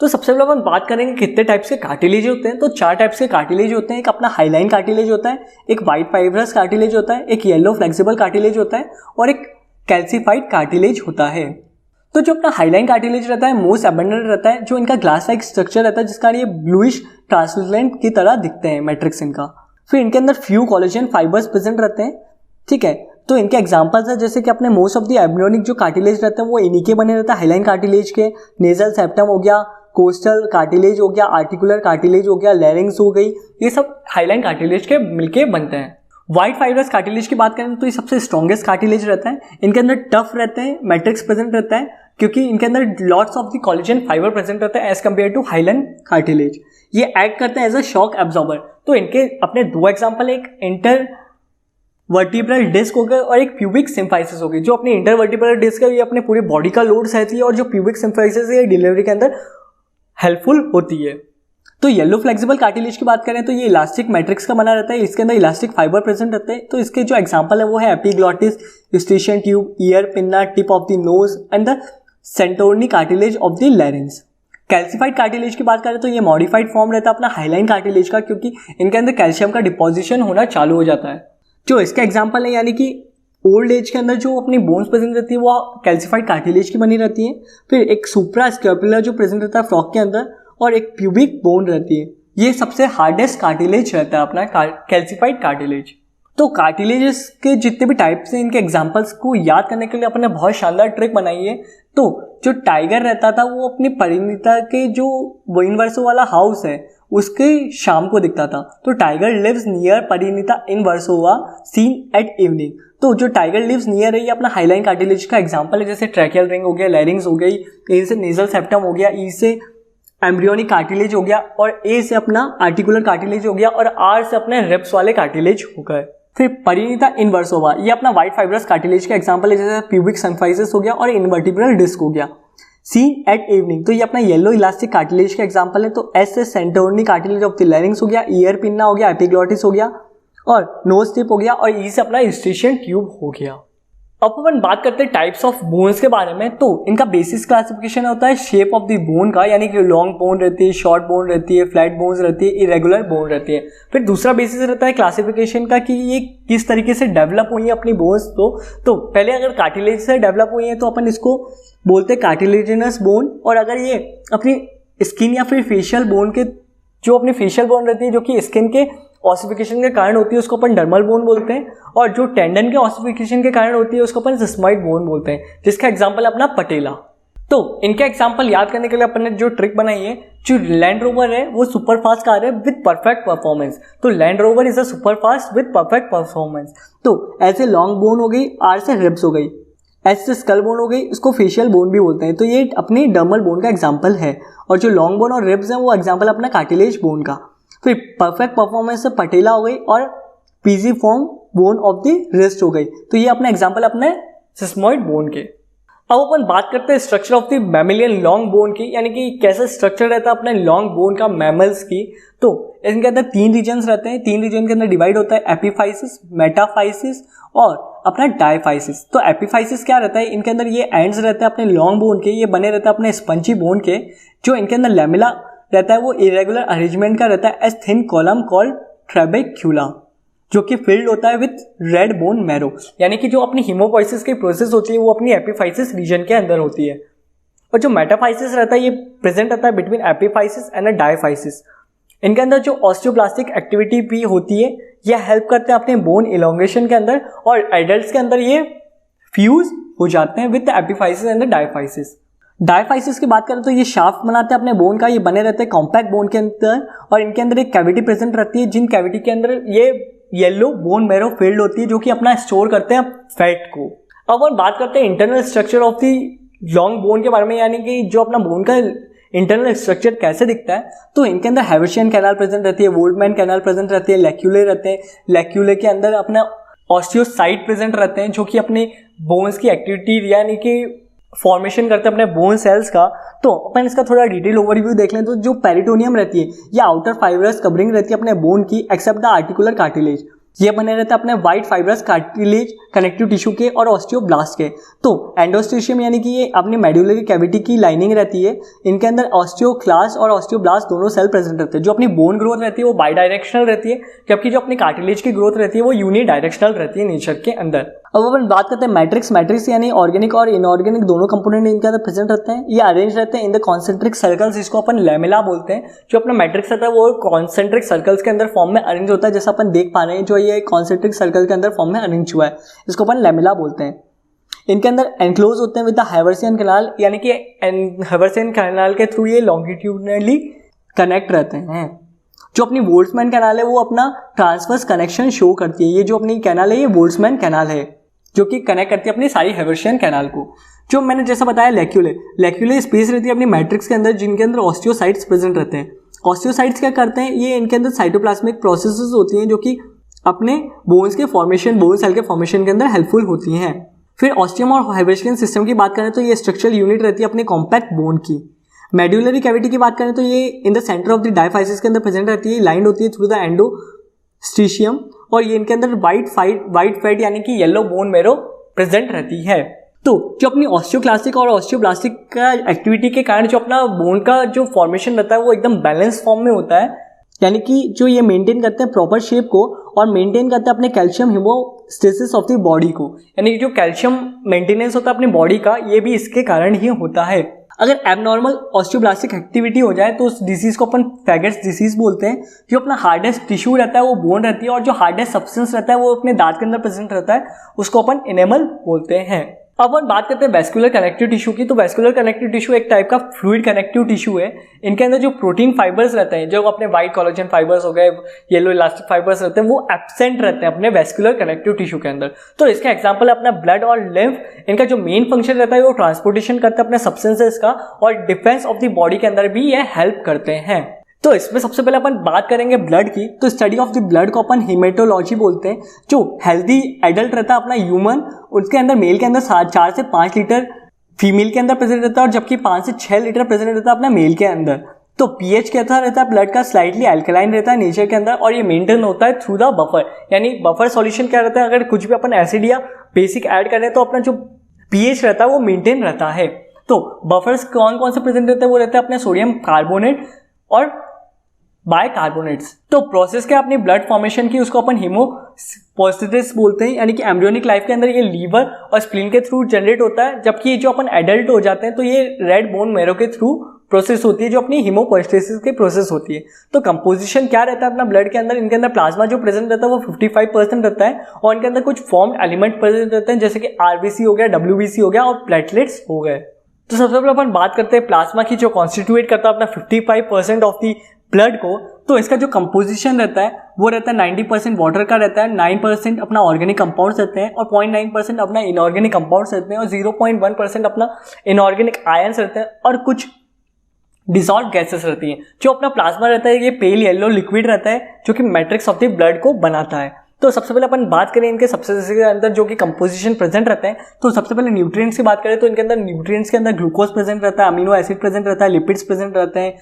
तो सबसे पहले अपन बात करेंगे कितने टाइप्स के कार्टिलेज होते हैं। तो 4 टाइप्स के कार्टिलेज होते हैं। एक अपना हाईलाइन कार्टिलेज होता है, एक वाइट फाइब्रस कार्टिलेज होता है, एक येलो फ्लेक्सिबल कार्टिलेज होता है और एक कैल्सिफाइड कार्टिलेज होता है। तो जो अपना हाईलाइन कार्टिलेज रहता है मोस्ट अबंडेंट रहता है, जो इनका ग्लास लाइक स्ट्रक्चर रहता है जिसका ये ब्लूइश ट्रांसलूसेंट की तरह दिखते हैं मैट्रिक्स इनका। फिर इनके अंदर फ्यू कोलेजन फाइबर्स प्रेजेंट रहते हैं, ठीक है। तो इनके एग्जांपल्स है जैसे कि अपने मोस्ट ऑफ द एम्ब्रियोनिक जो कार्टिलेज रहते हैं वो इन्हीं के बने रहता है, हाईलाइन कार्टिलेज के। नेजल सेप्टम हो गया, कोस्टल कार्टिलेज हो गया, आर्टिकुलर कार्टिलेज हो गया, लैरिंग्स हो गई, ये सब हाईलाइन कार्टिलेज के मिलके बनते हैं। वाइट फाइब्रस कार्टिलेज की बात करें तो ये सबसे स्ट्रॉन्गेस्ट कार्टिलेज रहता है। इनके अंदर टफ रहते हैं, मैट्रिक्स प्रेजेंट रहता है क्योंकि इनके अंदर lots of the collagen fibre present रहता है एज कम्पेयर टू हाइलन कार्टिलेज। ये एक्ट करते हैं एज अ शॉक एब्जॉर्बर। तो इनके अपने दो एग्जाम्पल, एक इंटर वर्टिब्रल डिस्क हो गया और एक प्यूबिक सिम्फाइसिस हो गई। जो अपनी इंटर वर्टिब्रल डिस्क है ये अपने पूरी बॉडी का लोड सहती है और जो प्यूबिक सिम्फाइसिस है ये डिलीवरी के अंदर हेल्पफुल होती है। तो येलो फ्लेक्सिबल कार्टिलेज की बात करें तो ये इलास्टिक मैट्रिक्स का बना रहता है, इसके अंदर इलास्टिक फाइबर प्रेजेंट रहते हैं। तो इसके जो एग्जांपल है वो है epiglottis, Eustachian tube, ear pinna, tip of the nose and the Santorini cartilage of the larynx. Calcified cartilage की बात करें तो ये मॉडिफाइड फॉर्म रहता है अपना हाइलाइन कार्टिलेज का, क्योंकि इनके अंदर कैल्शियम का डिपोजिशन होना चालू हो जाता है। जो इसका एग्जाम्पल है यानी कि ओल्ड एज के अंदर जो अपनी बोन्स प्रेजेंट रहती है वो कैल्सिफाइड कार्टिलेज की बनी रहती है। फिर एक सुप्रा स्कैपुलर जो प्रेजेंट रहता है फ्रॉग के अंदर, और एक प्यूबिक बोन रहती है। ये सबसे हार्डेस्ट कार्टिलेज रहता है अपना कैल्सिफाइड कार्टिलेज। तो कार्टिलेजेस के जितने भी टाइप्स हैं इनके एग्जांपल्स को याद करने के लिए अपने बहुत शानदार ट्रिक बनाई है। तो जो टाइगर रहता था वो अपनी परिणीता के जो इन वर्सो वाला हाउस है उसके शाम को दिखता था। तो टाइगर लिव्स नियर परिणीता इन वर्सोवा सीन एट इवनिंग। तो जो टाइगर लिव्स नियर है ये अपना हाइलाइन कार्टिलेज का एग्जाम्पल है। जैसे ट्रैकियल रिंग हो गया, लैरिंग्स हो गई, ए से नेजल सेप्टम हो गया, ई से एम्ब्रियोनिक कार्टिलेज हो गया, और ए से अपना आर्टिकुलर कार्टिलेज हो गया, और आर से अपने रिब्स वाले कार्टिलेज हो गए। फिर परिणीता इनवर्सोवा ये अपना वाइट फाइब्रस कार्टिलेज का एग्जांपल है। जैसे प्यूबिक सिम्फाइसिस हो गया और इनवर्टिब्रल डिस्क हो गया। सीन एट इवनिंग तो ये अपना येलो इलास्टिक कार्टिलेज का एग्जांपल है। तो एस से सेंटोर्नी कार्टिलेज ऑफ द लैरिंक्स हो गया, ईयर पिन्ना हो गया, एपिग्लॉटिस हो गया और नोज टिप हो गया, और ई से अपना यूस्टेशियन ट्यूब हो गया। अब अपन बात करते हैं टाइप्स ऑफ बोन्स के बारे में। तो इनका बेसिस क्लासिफिकेशन होता है शेप ऑफ द बोन का, यानी कि लॉन्ग बोन रहती है, शॉर्ट बोन रहती है, फ्लैट बोन्स रहती है, इरेगुलर बोन रहती है। फिर दूसरा बेसिस रहता है क्लासिफिकेशन का कि ये किस तरीके से डेवलप हुई है अपनी बोन्स। तो पहले अगर कार्टिलेज से डेवलप हुई है तो अपन इसको बोलते हैं कार्टिलेजिनस बोन, और अगर ये अपनी स्किन या फिर फेशियल बोन के जो अपनी फेशियल बोन रहती है जो कि स्किन के ऑसिफिकेशन के कारण होती है उसको अपन डर्मल बोन बोलते हैं, और जो टेंडन के ऑसिफिकेशन के कारण होती है उसको अपन सिस्मॉइड बोन बोलते हैं, जिसका एग्जांपल अपना पटेला। तो इनके एग्जांपल याद करने के लिए अपन ने जो ट्रिक बनाई है, जो लैंड रोवर है वो सुपर फास्ट कार है विद परफेक्ट परफॉर्मेंस। तो land rover is a super fast with perfect performance. तो ऐसे लॉन्ग बोन हो गई, आर से रिब्स हो गई, एस से स्कल बोन हो गई, इसको फेशियल बोन भी बोलते हैं। तो ये अपनी डर्मल बोन का एग्जाम्पल है, और जो लॉन्ग बोन और रिब्स हैं वो एग्जाम्पल अपना कार्टिलेज बोन का। फिर परफेक्ट परफॉर्मेंस से पटेला हो गई, और PG form bone of the wrist हो गई। तो ये अपना एग्जाम्पल अपने सिस्मॉइड बोन के। अब अपन बात करते हैं structure of the mammalian long bone की, यानी कि कैसा स्ट्रक्चर रहता है अपने लॉन्ग बोन का मैमल्स की। तो इनके अंदर 3 रीजन्स रहते हैं, 3 रीजन के अंदर डिवाइड होता है एपिफाइसिस, मेटाफाइसिस और अपना डायफाइसिस। तो एपिफाइसिस क्या रहता है, इनके अंदर ये एंड्स रहते हैं अपने लॉन्ग बोन के, ये बने रहते हैं अपने स्पंजी बोन के। जो इनके अंदर लैमेला रहता है वो इरेगुलर अरेंजमेंट का रहता है एज थिन कॉलम कॉल्ड ट्रेबेक्यूला, जो कि फिल्ड होता है विथ रेड बोन मैरो। यानी कि जो अपनी हीमोपोइसिस की प्रोसेस होती है वो अपनी एपिफाइसिस रीजन के अंदर होती है। और जो मेटाफाइसिस रहता है ये प्रेजेंट रहता है बिटवीन एपिफाइसिस एंड डायफाइसिस। इनके अंदर जो ऑस्टियोब्लास्टिक एक्टिविटी भी होती है ये हेल्प करते हैं अपने बोन इलोंगेशन के अंदर, और एडल्ट्स के अंदर ये फ्यूज हो जाते हैं with epiphysis and diaphysis. Diaphysis की बात करें तो ये शाफ्ट बनाते हैं अपने बोन का, ये बने रहते हैं कॉम्पैक्ट बोन के अंदर, और इनके अंदर एक कैविटी प्रेजेंट रहती है, जिन कैविटी के अंदर ये येलो बोन मैरो फील्ड होती है जो कि अपना स्टोर करते हैं फैट को। अब हम बात करते हैं internal structure of the long bone के बारे में, यानी कि जो अपना बोन का इंटरनल स्ट्रक्चर कैसे दिखता है। तो इनके अंदर हैवर्शियन कैनाल प्रेजेंट रहती है, वोल्टमैन कैनाल प्रेजेंट रहती है, लैक्यूले रहते हैं, लैक्यूले के अंदर अपना ऑस्टियोसाइट प्रेजेंट रहते हैं जो कि अपने बोन्स की एक्टिविटी यानी कि फॉर्मेशन करते हैं अपने बोन सेल्स का। तो अपन इसका थोड़ा डिटेल ओवरव्यू देख लें तो जो पेरिटोनियम रहती है ये आउटर फाइब्रस कवरिंग रहती है अपने बोन की एक्सेप्ट द आर्टिकुलर कार्टिलेज। ये बने रहते हैं अपने white fibrous cartilage connective tissue के और ऑस्टियोब्लास्ट के। तो एंडोस्टेशियम यानी कि ये अपनी मेडुलरी कैविटी की लाइनिंग रहती है, इनके अंदर ऑस्टियोक्लास्ट और ऑस्टियोब्लास्ट दोनों सेल प्रेजेंट रहते हैं। जो अपनी बोन ग्रोथ रहती है वो बाई डायरेक्शनल रहती है, जबकि जो अपनी कार्टिलेज की ग्रोथ रहती है वो यूनि डायरेक्शनल रहती है नेचर के अंदर। अब अपन बात करते हैं मैट्रिक्स यानी ऑर्गेनिक और इनऑर्गेनिक दोनों कंपोनेंट इनके अंदर प्रेजेंट रहते हैं। ये अरेंज रहते हैं इन द कॉन्सेंट्रिक सर्कल्स, इसको अपन लैमेला बोलते हैं। जो अपना मैट्रिक्स रहता है वो कॉन्सेंट्रिक सर्कल्स के अंदर फॉर्म में अरेंज होता है, जैसा अपन देख पा रहे हैं जो ये कॉन्सेंट्रिक सर्कल के अंदर फॉर्म में अरेंज हुआ है, इसको अपन लैमेला बोलते हैं। इनके अंदर एनक्लोज होते हैं विद द हैवर्सियन कैनाल, यानी कि हैवर्सियन कैनाल के थ्रू ये लॉन्गिट्यूडनली कनेक्ट रहते हैं। जो अपनी बोल्ट्जमैन कैनाल है वो अपना ट्रांसवर्स कनेक्शन शो करती है। ये जो अपनी कैनाल है ये बोल्ट्जमैन कैनाल है जो कि कनेक्ट करती है अपनी सारी हेवर्शियन कैनाल को। जो मैंने जैसा बताया लेक्यूले स्पेस रहती है अपनी मैट्रिक्स के अंदर जिनके अंदर ऑस्टियोसाइट्स प्रेजेंट रहते हैं। ऑस्टियोसाइट्स क्या करते हैं, ये इनके अंदर साइटोप्लाज्मिक प्रोसेसेस होती हैं जो कि अपने बोन्स के फॉर्मेशन, बोन सेल के फॉर्मेशन के अंदर हेल्पफुल होती हैं। फिर ऑस्टियम और हेवर्शियन सिस्टम की बात करें तो ये स्ट्रक्चरल यूनिट रहती है अपने कॉम्पैक्ट बोन की। मेड्यूलरी कैविटी की बात करें तो ये in the centre of the diaphysis के अंदर प्रेजेंट रहती है, लाइंड होती है थ्रू द एंडोस्टिशियम, और ये इनके अंदर वाइट फैट यानी कि येलो बोन मैरो प्रेजेंट रहती है। तो जो अपनी ऑस्टियोक्लास्टिक और ऑस्टियोब्लास्टिक का एक्टिविटी के कारण जो अपना बोन का जो फॉर्मेशन रहता है वो एकदम बैलेंस फॉर्म में होता है, यानी कि जो ये मेंटेन करते हैं प्रॉपर शेप को और मेंटेन करते हैं अपने calcium haemostasis of the body को, यानी कि जो कैल्शियम मेंटेनेंस होता है अपनी बॉडी का ये भी इसके कारण ही होता है। अगर एबनॉर्मल ऑस्टियोब्लास्टिक एक्टिविटी हो जाए तो उस डिसीज को अपन फैगेट्स डिसीज बोलते हैं। जो अपना हार्डेस्ट टिश्यू रहता है वो बोन रहती है और जो हार्डेस्ट सब्सटेंस रहता है वो अपने दांत के अंदर प्रेजेंट रहता है, उसको अपन एनेमल बोलते हैं। अब अपन बात करते हैं वेस्कुलर कनेक्टिव टिश्यू की। तो वेस्कुलर कनेक्टिव टिश्यू एक टाइप का फ्लूइड कनेक्टिव टिश्यू है। इनके अंदर जो प्रोटीन फाइबर्स रहते हैं, जो अपने व्हाइट कोलेजन फाइबर्स हो गए, येलो इलास्टिक फाइबर्स रहते हैं, वो एब्सेंट रहते हैं अपने वेस्कुलर कनेक्टिव टिश्यू के अंदर। तो इसका एग्जांपल है अपना ब्लड और लिम्फ। इनका जो मेन फंक्शन रहता है वो ट्रांसपोर्टेशन करते हैं अपने सब्सटेंसेस का और डिफेंस ऑफ द बॉडी के अंदर भी ये हेल्प करते हैं। तो इसमें सबसे पहले अपन बात करेंगे ब्लड की। तो स्टडी ऑफ द ब्लड को अपन हेमेटोलॉजी बोलते हैं। जो हेल्दी एडल्ट रहता है अपना ह्यूमन, उसके अंदर मेल के अंदर 4 से 5 लीटर फीमेल के अंदर प्रेजेंट रहता है और जबकि 5 से 6 लीटर प्रेजेंट रहता है अपना मेल के अंदर। तो पीएच कैसा रहता है ब्लड का, स्लाइटली अल्कलाइन रहता है नेचर के अंदर और ये मेंटेन होता है थ्रू द बफर। यानी बफर सॉल्यूशन क्या रहता है, अगर कुछ भी अपन एसिड या बेसिक ऐड कर रहे हैं तो अपना जो पीएच रहता है वो मेंटेन रहता है। तो बफर्स कौन कौन से प्रेजेंट रहते हैं, वो रहते हैं अपने सोडियम कार्बोनेट और बाइकार्बोनेट्स। तो प्रोसेस क्या अपनी ब्लड फॉर्मेशन की, उसको अपन हीमोपोस्टिस बोलते हैं, यानी कि एम्ब्रियोनिक लाइफ के अंदर ये लीवर और स्प्लीन के थ्रू जनरेट होता है। जबकि ये जो अपन एडल्ट हो जाते हैं तो ये रेड बोन मैरो के थ्रू प्रोसेस होती है, जो अपनी हीमोपोस्टिस की प्रोसेस होती है। तो कंपोजिशन क्या रहता है अपना ब्लड के अंदर, इनके अंदर प्लाज्मा जो प्रेजेंट रहता है वो 55% रहता है और इनके अंदर कुछ फॉर्म्ड एलिमेंट प्रेजेंट रहते हैं जैसे कि आरबीसी हो गया, डब्ल्यूबीसी हो गया और प्लेटलेट्स हो गए। तो सबसे पहले अपन बात करते हैं प्लाज्मा की, जो कॉन्स्टिट्यूट करता है अपना 55% ऑफ दी ब्लड को। तो इसका जो कंपोजिशन रहता है वो रहता है 90% वाटर का रहता है, 9% अपना ऑर्गेनिक कंपाउंड्स रहते हैं और 0.9% अपना इनऑर्गेनिक कंपाउंड्स रहते हैं और 0.1% अपना इनऑर्गेनिक आयंस रहते हैं और कुछ डिसॉल्व गैसेस रहती हैं। जो अपना प्लाज्मा रहता है ये पेल येलो लिक्विड रहता है जो कि मैट्रिक्स ऑफ द ब्लड को बनाता है। तो सबसे पहले अपन बात करें इनके सब्सटेंसेस के अंदर जो कि कंपोजिशन प्रेजेंट रहते हैं। तो सबसे पहले न्यूट्रिएंट्स की बात करें तो इनके अंदर न्यूट्रिएंट्स के अंदर ग्लूकोज प्रेजेंट रहता है, अमीनो एसिड प्रेजेंट रहता है, लिपिड्स प्रेजेंट रहते हैं,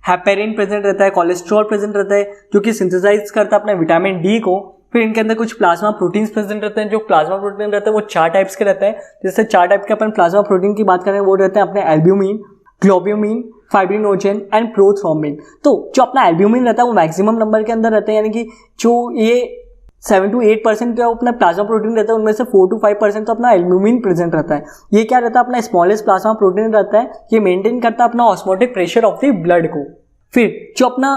हेपेरिन प्रेजेंट रहता है, कोलेस्ट्रॉल प्रेजेंट रहता है जो कि सिंथेसाइज करता है अपने विटामिन डी को। फिर इनके अंदर कुछ प्लाज्मा प्रोटीन्स प्रेजेंट रहते हैं। जो प्लाज्मा प्रोटीन रहते हैं वो 4 टाइप्स के रहते हैं। जैसे 4 टाइप के अपन प्लाज्मा प्रोटीन की बात करें वो रहते हैं अपने एल्ब्यूमिन, ग्लोब्यूमिन, फाइब्रिनोजेन एंड प्रोथ्रोम्बिन। तो जो अपना एल्ब्यूमिन रहता है वो मैक्सिमम नंबर के अंदर रहता है, यानी कि जो ये 7 to 8% जो अपना प्लाज्मा प्रोटीन रहता है उनमें से 4 to 5% तो अपना एल्ब्यूमिन प्रेजेंट रहता है। ये क्या रहता है, अपना स्मॉलेस्ट प्लाज्मा प्रोटीन रहता है। ये मेंटेन करता है अपना osmotic pressure of the blood को। फिर जो अपना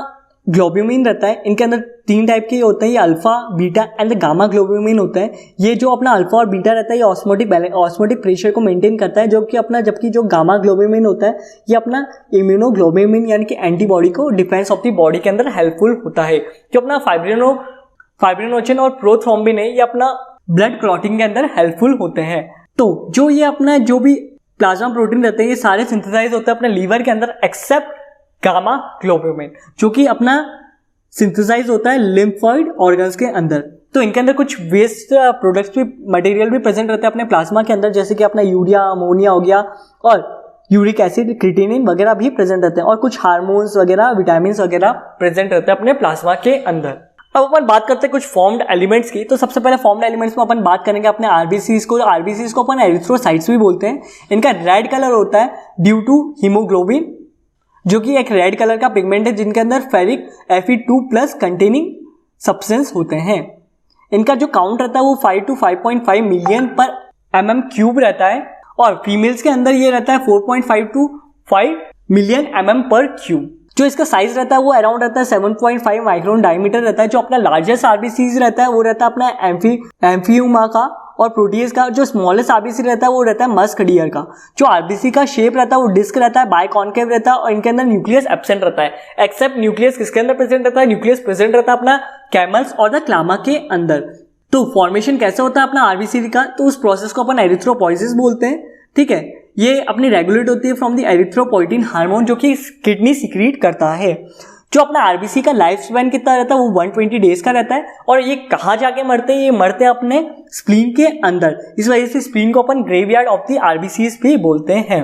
ग्लोब्यूमिन रहता है इनके अंदर 3 टाइप के होते हैं, ये अल्फा, बीटा एंड गामा ग्लोब्यूमिन होता है। ये जो अपना अल्फा और बीटा रहता है ये ऑस्मोटिक प्रेशर को मेंटेन करता है, जबकि जो गामा ग्लोब्यूमिन होता है ये अपना इम्यूनोग्लोब्यूमिन यानी कि एंटीबॉडी को डिफेंस ऑफ द बॉडी के अंदर हेल्पफुल होता है। जो अपना फाइब्रिनोजेन और प्रोथ्रोम्बिन है ये अपना ब्लड क्लॉटिंग के अंदर हेल्पफुल होते हैं। तो जो ये अपना जो भी प्लाज्मा प्रोटीन रहते हैं ये सारे सिंथेसाइज होते हैं अपने लीवर के अंदर एक्सेप्ट गामा ग्लोब्यूमिन जो कि अपना सिंथेसाइज होता है लिम्फॉइड ऑर्गन्स के अंदर। तो इनके अंदर कुछ वेस्ट प्रोडक्ट्स भी मटेरियल भी प्रेजेंट रहते हैं अपने प्लाज्मा के अंदर, जैसे कि अपना यूरिया, अमोनिया हो गया और यूरिक एसिड, क्रिएटिनिन वगैरह भी प्रेजेंट रहते हैं और कुछ हार्मोन्स वगैरह, विटामिन वगैरह प्रेजेंट रहते हैं अपने प्लाज्मा के अंदर। अब अपन बात करते हैं कुछ फॉर्म्ड एलिमेंट्स की। तो सबसे पहले फॉर्म्ड एलिमेंट्स में अपन बात करेंगे अपने आरबीसीज को। आरबीसीज को अपन एरिथ्रोसाइट्स भी बोलते हैं। इनका रेड कलर होता है ड्यू टू हीमोग्लोबिन जो कि एक रेड कलर का पिगमेंट है जिनके अंदर फेरिक Fe2+ कंटेनिंग सब्सटेंस होते हैं। इनका जो काउंट रहता है वो 5 to 5.5 मिलियन पर mm³ रहता है और फीमेल्स के अंदर ये रहता है 4.5 to 5 मिलियन mm/³। जो इसका साइज रहता है वो अराउंड रहता है 7.5 माइक्रोन डायमीटर रहता है। जो अपना लार्जेस्ट आरबीसी रहता है वो रहता है अपना एम्फियोमा का, और प्रोटीज का जो स्मॉलेस्ट आरबीसी रहता है वो रहता है मस्क डियर का। जो आरबीसी का शेप रहता है वो डिस्क रहता है, बाइकॉन्केव रहता है, और इनके अंदर न्यूक्लियस एब्सेंट रहता है। एक्सेप्ट न्यूक्लियस किसके अंदर प्रेजेंट रहता है? न्यूक्लियस प्रेजेंट रहता है अपना कैमल्स और द क्लामा के अंदर। तो फॉर्मेशन कैसे होता है अपना आरबीसी का? तो उस प्रोसेस को अपन एरिथ्रोपोइसिस बोलते हैं, ठीक है। ये अपनी रेगुलेट होती है फ्रॉम द एरिथ्रोपोइटिन हार्मोन, जो कि किडनी सीक्रेट करता है। जो अपना आरबीसी का लाइफ स्पैन कितना रहता है वो 120 डेज का रहता है। और ये कहाँ जाके मरते हैं? ये मरते हैं अपने स्प्लीन के अंदर। इस वजह से स्प्लीन को अपन ग्रेवयार्ड ऑफ द आरबीसीज भी बोलते हैं।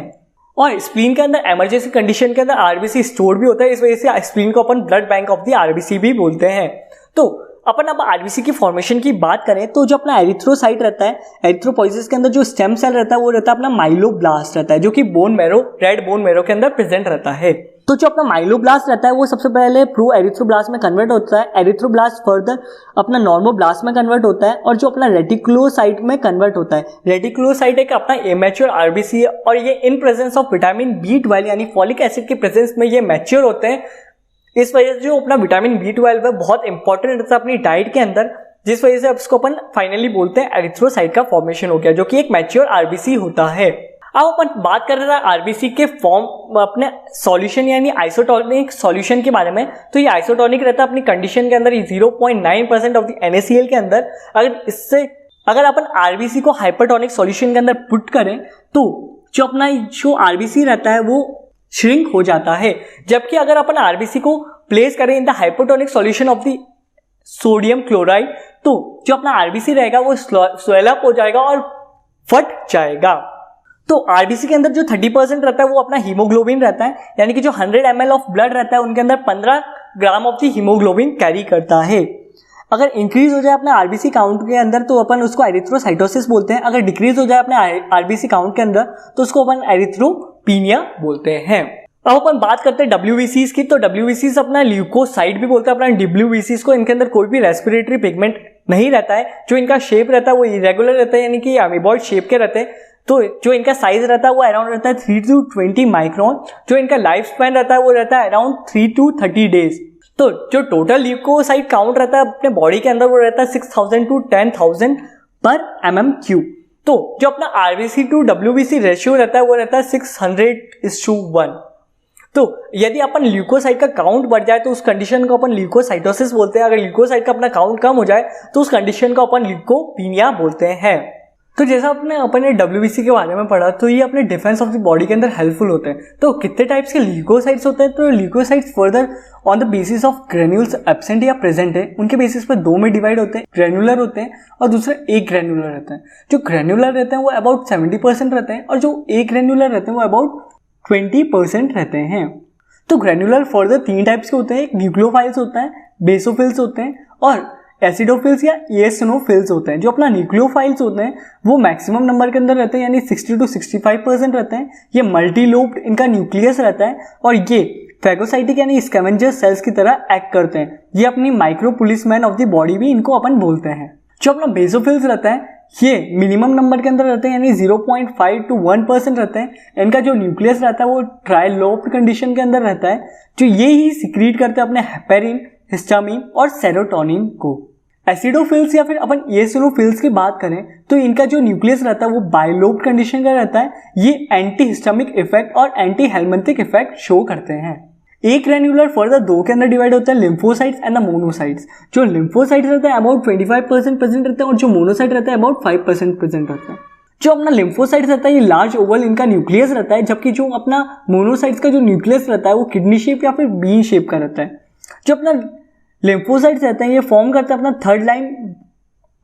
और स्प्लीन के अंदर इमरजेंसी कंडीशन के अंदर आरबीसी स्टोर भी होता है, इस वजह से स्प्लीन को अपन blood bank of the RBC भी बोलते हैं। तो अपन अब आरबीसी की फॉर्मेशन की बात करें तो जो अपना एरिथ्रोसाइट रहता है, एरिथ्रोपोइसिस के अंदर जो स्टेम सेल रहता है वो रहता है अपना माइलोब्लास्ट रहता है, जो कि bone marrow, red bone marrow के अंदर प्रेजेंट रहता है। तो जो अपना माइलोब्लास्ट रहता है वो सबसे पहले प्रो एरिथ्रोब्लास्ट में कन्वर्ट होता है, एरिथ्रोब्लास्ट फर्दर अपना नॉर्मोब्लास्ट में कन्वर्ट होता है, और जो अपना रेटिकुलोसाइट में कन्वर्ट होता है। रेटिकुलोसाइट एक अपना इमेच्योर आरबीसी है, और ये इन प्रेजेंस ऑफ विटामिन B12 यानी फॉलिक एसिड के प्रेजेंस में ये मैच्योर होते हैं। इस वजह से जो अपना विटामिन B12 है बहुत इंपॉर्टेंट रहता है अपनी डाइट के अंदर, जिस वजह से इसको अपन फाइनली बोलते हैं एरिथ्रोसाइट का फॉर्मेशन हो गया, जो कि एक मैच्योर आरबीसी होता है। अब अपन बात कर रहे थे आरबीसी के फॉर्म अपने सॉल्यूशन यानी आइसोटोनिक सॉल्यूशन के बारे में। तो ये आइसोटोनिक रहता है अपनी कंडीशन के अंदर 0.9% ऑफ द NaCl के अंदर। अगर अपन आरबीसी को हाइपरटोनिक सॉल्यूशन के अंदर पुट करें तो जो आरबीसी रहता है वो श्रिंक हो जाता है। जबकि अगर अपन आरबीसी को प्लेस करें in the hypotonic solution of the sodium chloride, तो जो अपना आरबीसी रहेगा वो स्वेल अप हो जाएगा और फट जाएगा। तो आरबीसी के अंदर जो 30% रहता है वो अपना हीमोग्लोबिन रहता है, यानी कि जो 100 ml ऑफ ब्लड रहता है उनके अंदर 15 gram of the haemoglobin carry करता है। अगर इंक्रीज हो जाए अपने आरबीसी काउंट के अंदर तो अपन उसको एरिथ्रोसाइटोसिस बोलते हैं। अगर डिक्रीज हो जाए अपने आरबीसी काउंट के अंदर तो उसको अपन एरिथ्रोपीनिया बोलते हैं। अब अपन बात करते हैं WBCs की। तो WBCs अपना ल्यूकोसाइट भी बोलते हैं अपना WBCs को। इनके अंदर कोई भी रेस्पिरेटरी पिगमेंट नहीं रहता है। जो इनका शेप रहता है वो इरेगुलर रहता है, यानी कि अमीबॉइड शेप के रहते हैं। तो जो इनका साइज रहता है वो अराउंड रहता है 3 to 20 माइक्रोन। जो इनका लाइफ स्पैन रहता है वो रहता है अराउंड 3 to 30 डेज। तो जो टोटल ल्यूकोसाइट काउंट रहता है अपने बॉडी के अंदर वो रहता है 6000 to 10,000 पर mm3। तो जो अपना आरबीसी टू WBC रेशियो रहता है वो रहता है 600:1। तो यदि अपन ल्यूकोसाइट का काउंट बढ़ जाए तो उस कंडीशन को अपन ल्यूकोसाइटोसिस बोलते हैं। अगर ल्यूकोसाइट का अपना काउंट कम हो जाए तो उस कंडीशन को अपन ल्यूकोपीनिया बोलते हैं। तो जैसा अपन ने WBC के बारे में पढ़ा तो ये अपने डिफेंस ऑफ द बॉडी के अंदर हेल्पफुल होते हैं। तो कितने टाइप्स के ल्यूकोसाइट्स होते हैं? तो leucocytes further on the basis of granules absent या प्रेजेंट है उनके बेसिस पर दो में डिवाइड होते हैं, ग्रेन्युलर होते हैं और दूसरे ए ग्रेन्युलर रहते हैं। जो ग्रेन्युलर रहते हैं वो अबाउट 70% रहते हैं और जो ए ग्रेन्युलर रहते हैं वो अबाउट 20% रहते हैं। तो ग्रेन्युलर फर्दर 3 टाइप्स के होते हैं, एक न्यूक्लियोफाइल्स होता है, बेसोफिल्स होते हैं और एसिडोफिल्स या एसिनोफिल्स होते हैं। जो अपना न्यूक्लियोफाइल्स होते हैं वो मैक्सिमम नंबर के अंदर रहते हैं, यानी 60 to 65% रहते हैं। ये मल्टीलोब्ड इनका न्यूक्लियस रहता है और ये फैगोसाइटिक यानी स्कैवेंजर सेल्स की तरह एक्ट करते हैं। ये अपनी micro policeman of the body भी इनको अपन बोलते हैं। जो अपना बेसोफिल्स रहता है ये मिनिमम नंबर के अंदर रहते हैं, यानी 0.5 to 1% रहते हैं। इनका जो न्यूक्लियस रहता है वो ट्राइलोब्ड कंडीशन के अंदर रहता है। जो ये ही सिक्रीट करते हैं अपने हेपेरिन, हिस्टामिन और सेरोटोनिन को। एसिडोफिल्स या फिर अपन एसिनोफिल्स की बात करें तो इनका जो न्यूक्लियस रहता है वो बाइलोब्ड कंडीशन का रहता है। ये एंटी हिस्टामिक इफेक्ट और एंटी हेलमिंथिक इफेक्ट शो करते हैं। एक ग्रेन्युलर फर्दर 2 के अंदर डिवाइड होता है, लिम्फोसाइट्स एंड द मोनोसाइट्स। जो लिम्फोसाइट्स रहता है अबाउट 25% प्रेजेंट रहते हैं और जो मोनोसाइट रहता है अबाउट 5% प्रेजेंट रहता है। जो अपना लिम्फोसाइट्स रहता है ये लार्ज ओवल इनका न्यूक्लियस रहता है, जबकि जो अपना मोनोसाइट्स का जो न्यूक्लियस रहता है वो किडनी शेप या फिर बीन शेप का रहता है। जो अपना लिम्फोसाइट्स रहते हैं ये फॉर्म करते हैं अपना third line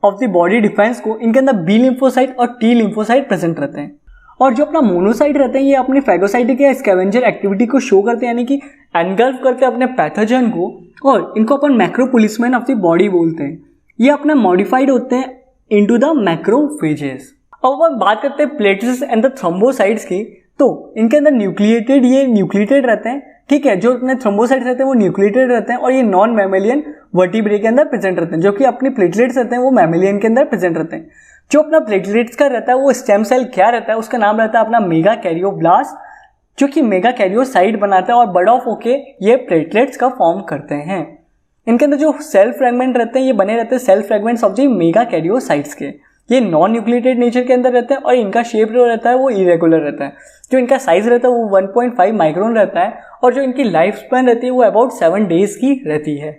of the body defence को। इनके अंदर बी लिम्फोसाइट और टी लिम्फोसाइट प्रेजेंट रहते हैं। और जो अपना मोनोसाइट रहते हैं ये अपनी फैगोसाइटिक या स्कैवेंजर एक्टिविटी को शो करते हैं, यानी कि एनगल्फ करते हैं अपने पैथोजन को, और इनको अपन macro policeman of the body बोलते हैं। ये अपना मॉडिफाइड होते हैं इनटू द मैक्रोफेजेस। अब अपन बात करते हैं प्लेटलेट्स एंड द थ्रोम्बोसाइट्स की। तो इनके अंदर न्यूक्लिएटेड रहते हैं, ठीक है। जो अपने थ्रोम्बोसाइट्स रहते हैं वो न्यूक्लिएटेड रहते हैं और ये नॉन मैमेलियन वर्टिब्रे के अंदर प्रेजेंट रहते हैं, जो कि अपने प्लेटलेट्स रहते हैं वो मैमेलियन के अंदर प्रेजेंट रहते हैं। जो अपना प्लेटलेट्स का रहता है वो स्टेम सेल क्या रहता है, उसका नाम रहता है अपना मेगा कैरियोब्लास्ट, जो कि मेगा कैरियोसाइट बनाता है और बर्ड ऑफ होके ये प्लेटलेट्स का फॉर्म करते हैं। इनके अंदर जो सेल फ्रेगमेंट रहते हैं ये बने रहते हैं cell fragments of the megakaryocytes के। ये नॉन न्यूक्लिएटेड नेचर के अंदर रहते हैं और इनका शेप जो रहता है वो इरेगुलर रहता है। जो इनका साइज रहता है वो 1.5 माइक्रोन रहता है और जो इनकी लाइफ स्पैन रहती है वो अबाउट 7 डेज की रहती है।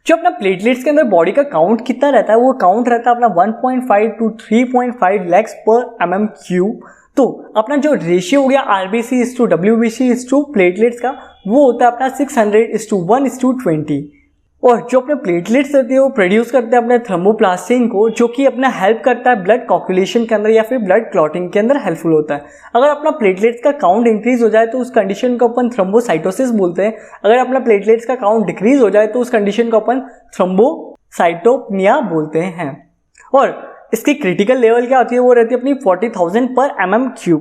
जो अपना प्लेटलेट्स के अंदर बॉडी का काउंट कितना रहता है वो काउंट रहता है अपना 1.5 to 3.5 lakhs per mm³। तो अपना जो रेशियो हो गया RBC/WBC प्लेटलेट्स का वो होता है अपना 600:1:20। और जो अपने प्लेटलेट्स रहते हैं वो प्रोड्यूस करते हैं अपने थ्रोम्बोप्लास्टिन को, जो कि अपना हेल्प करता है ब्लड कोगुलेशन के अंदर या फिर ब्लड क्लॉटिंग के अंदर हेल्पफुल होता है। अगर अपना प्लेटलेट्स का काउंट इंक्रीज हो जाए तो उस कंडीशन को अपन थ्रोम्बोसाइटोसिस बोलते हैं। अगर अपना प्लेटलेट्स का काउंट डिक्रीज हो जाए तो उस कंडीशन को अपन थ्रोम्बोसाइटोपेनिया बोलते हैं। और इसकी क्रिटिकल लेवल क्या होती है वो रहती है अपनी 40,000 per mm³।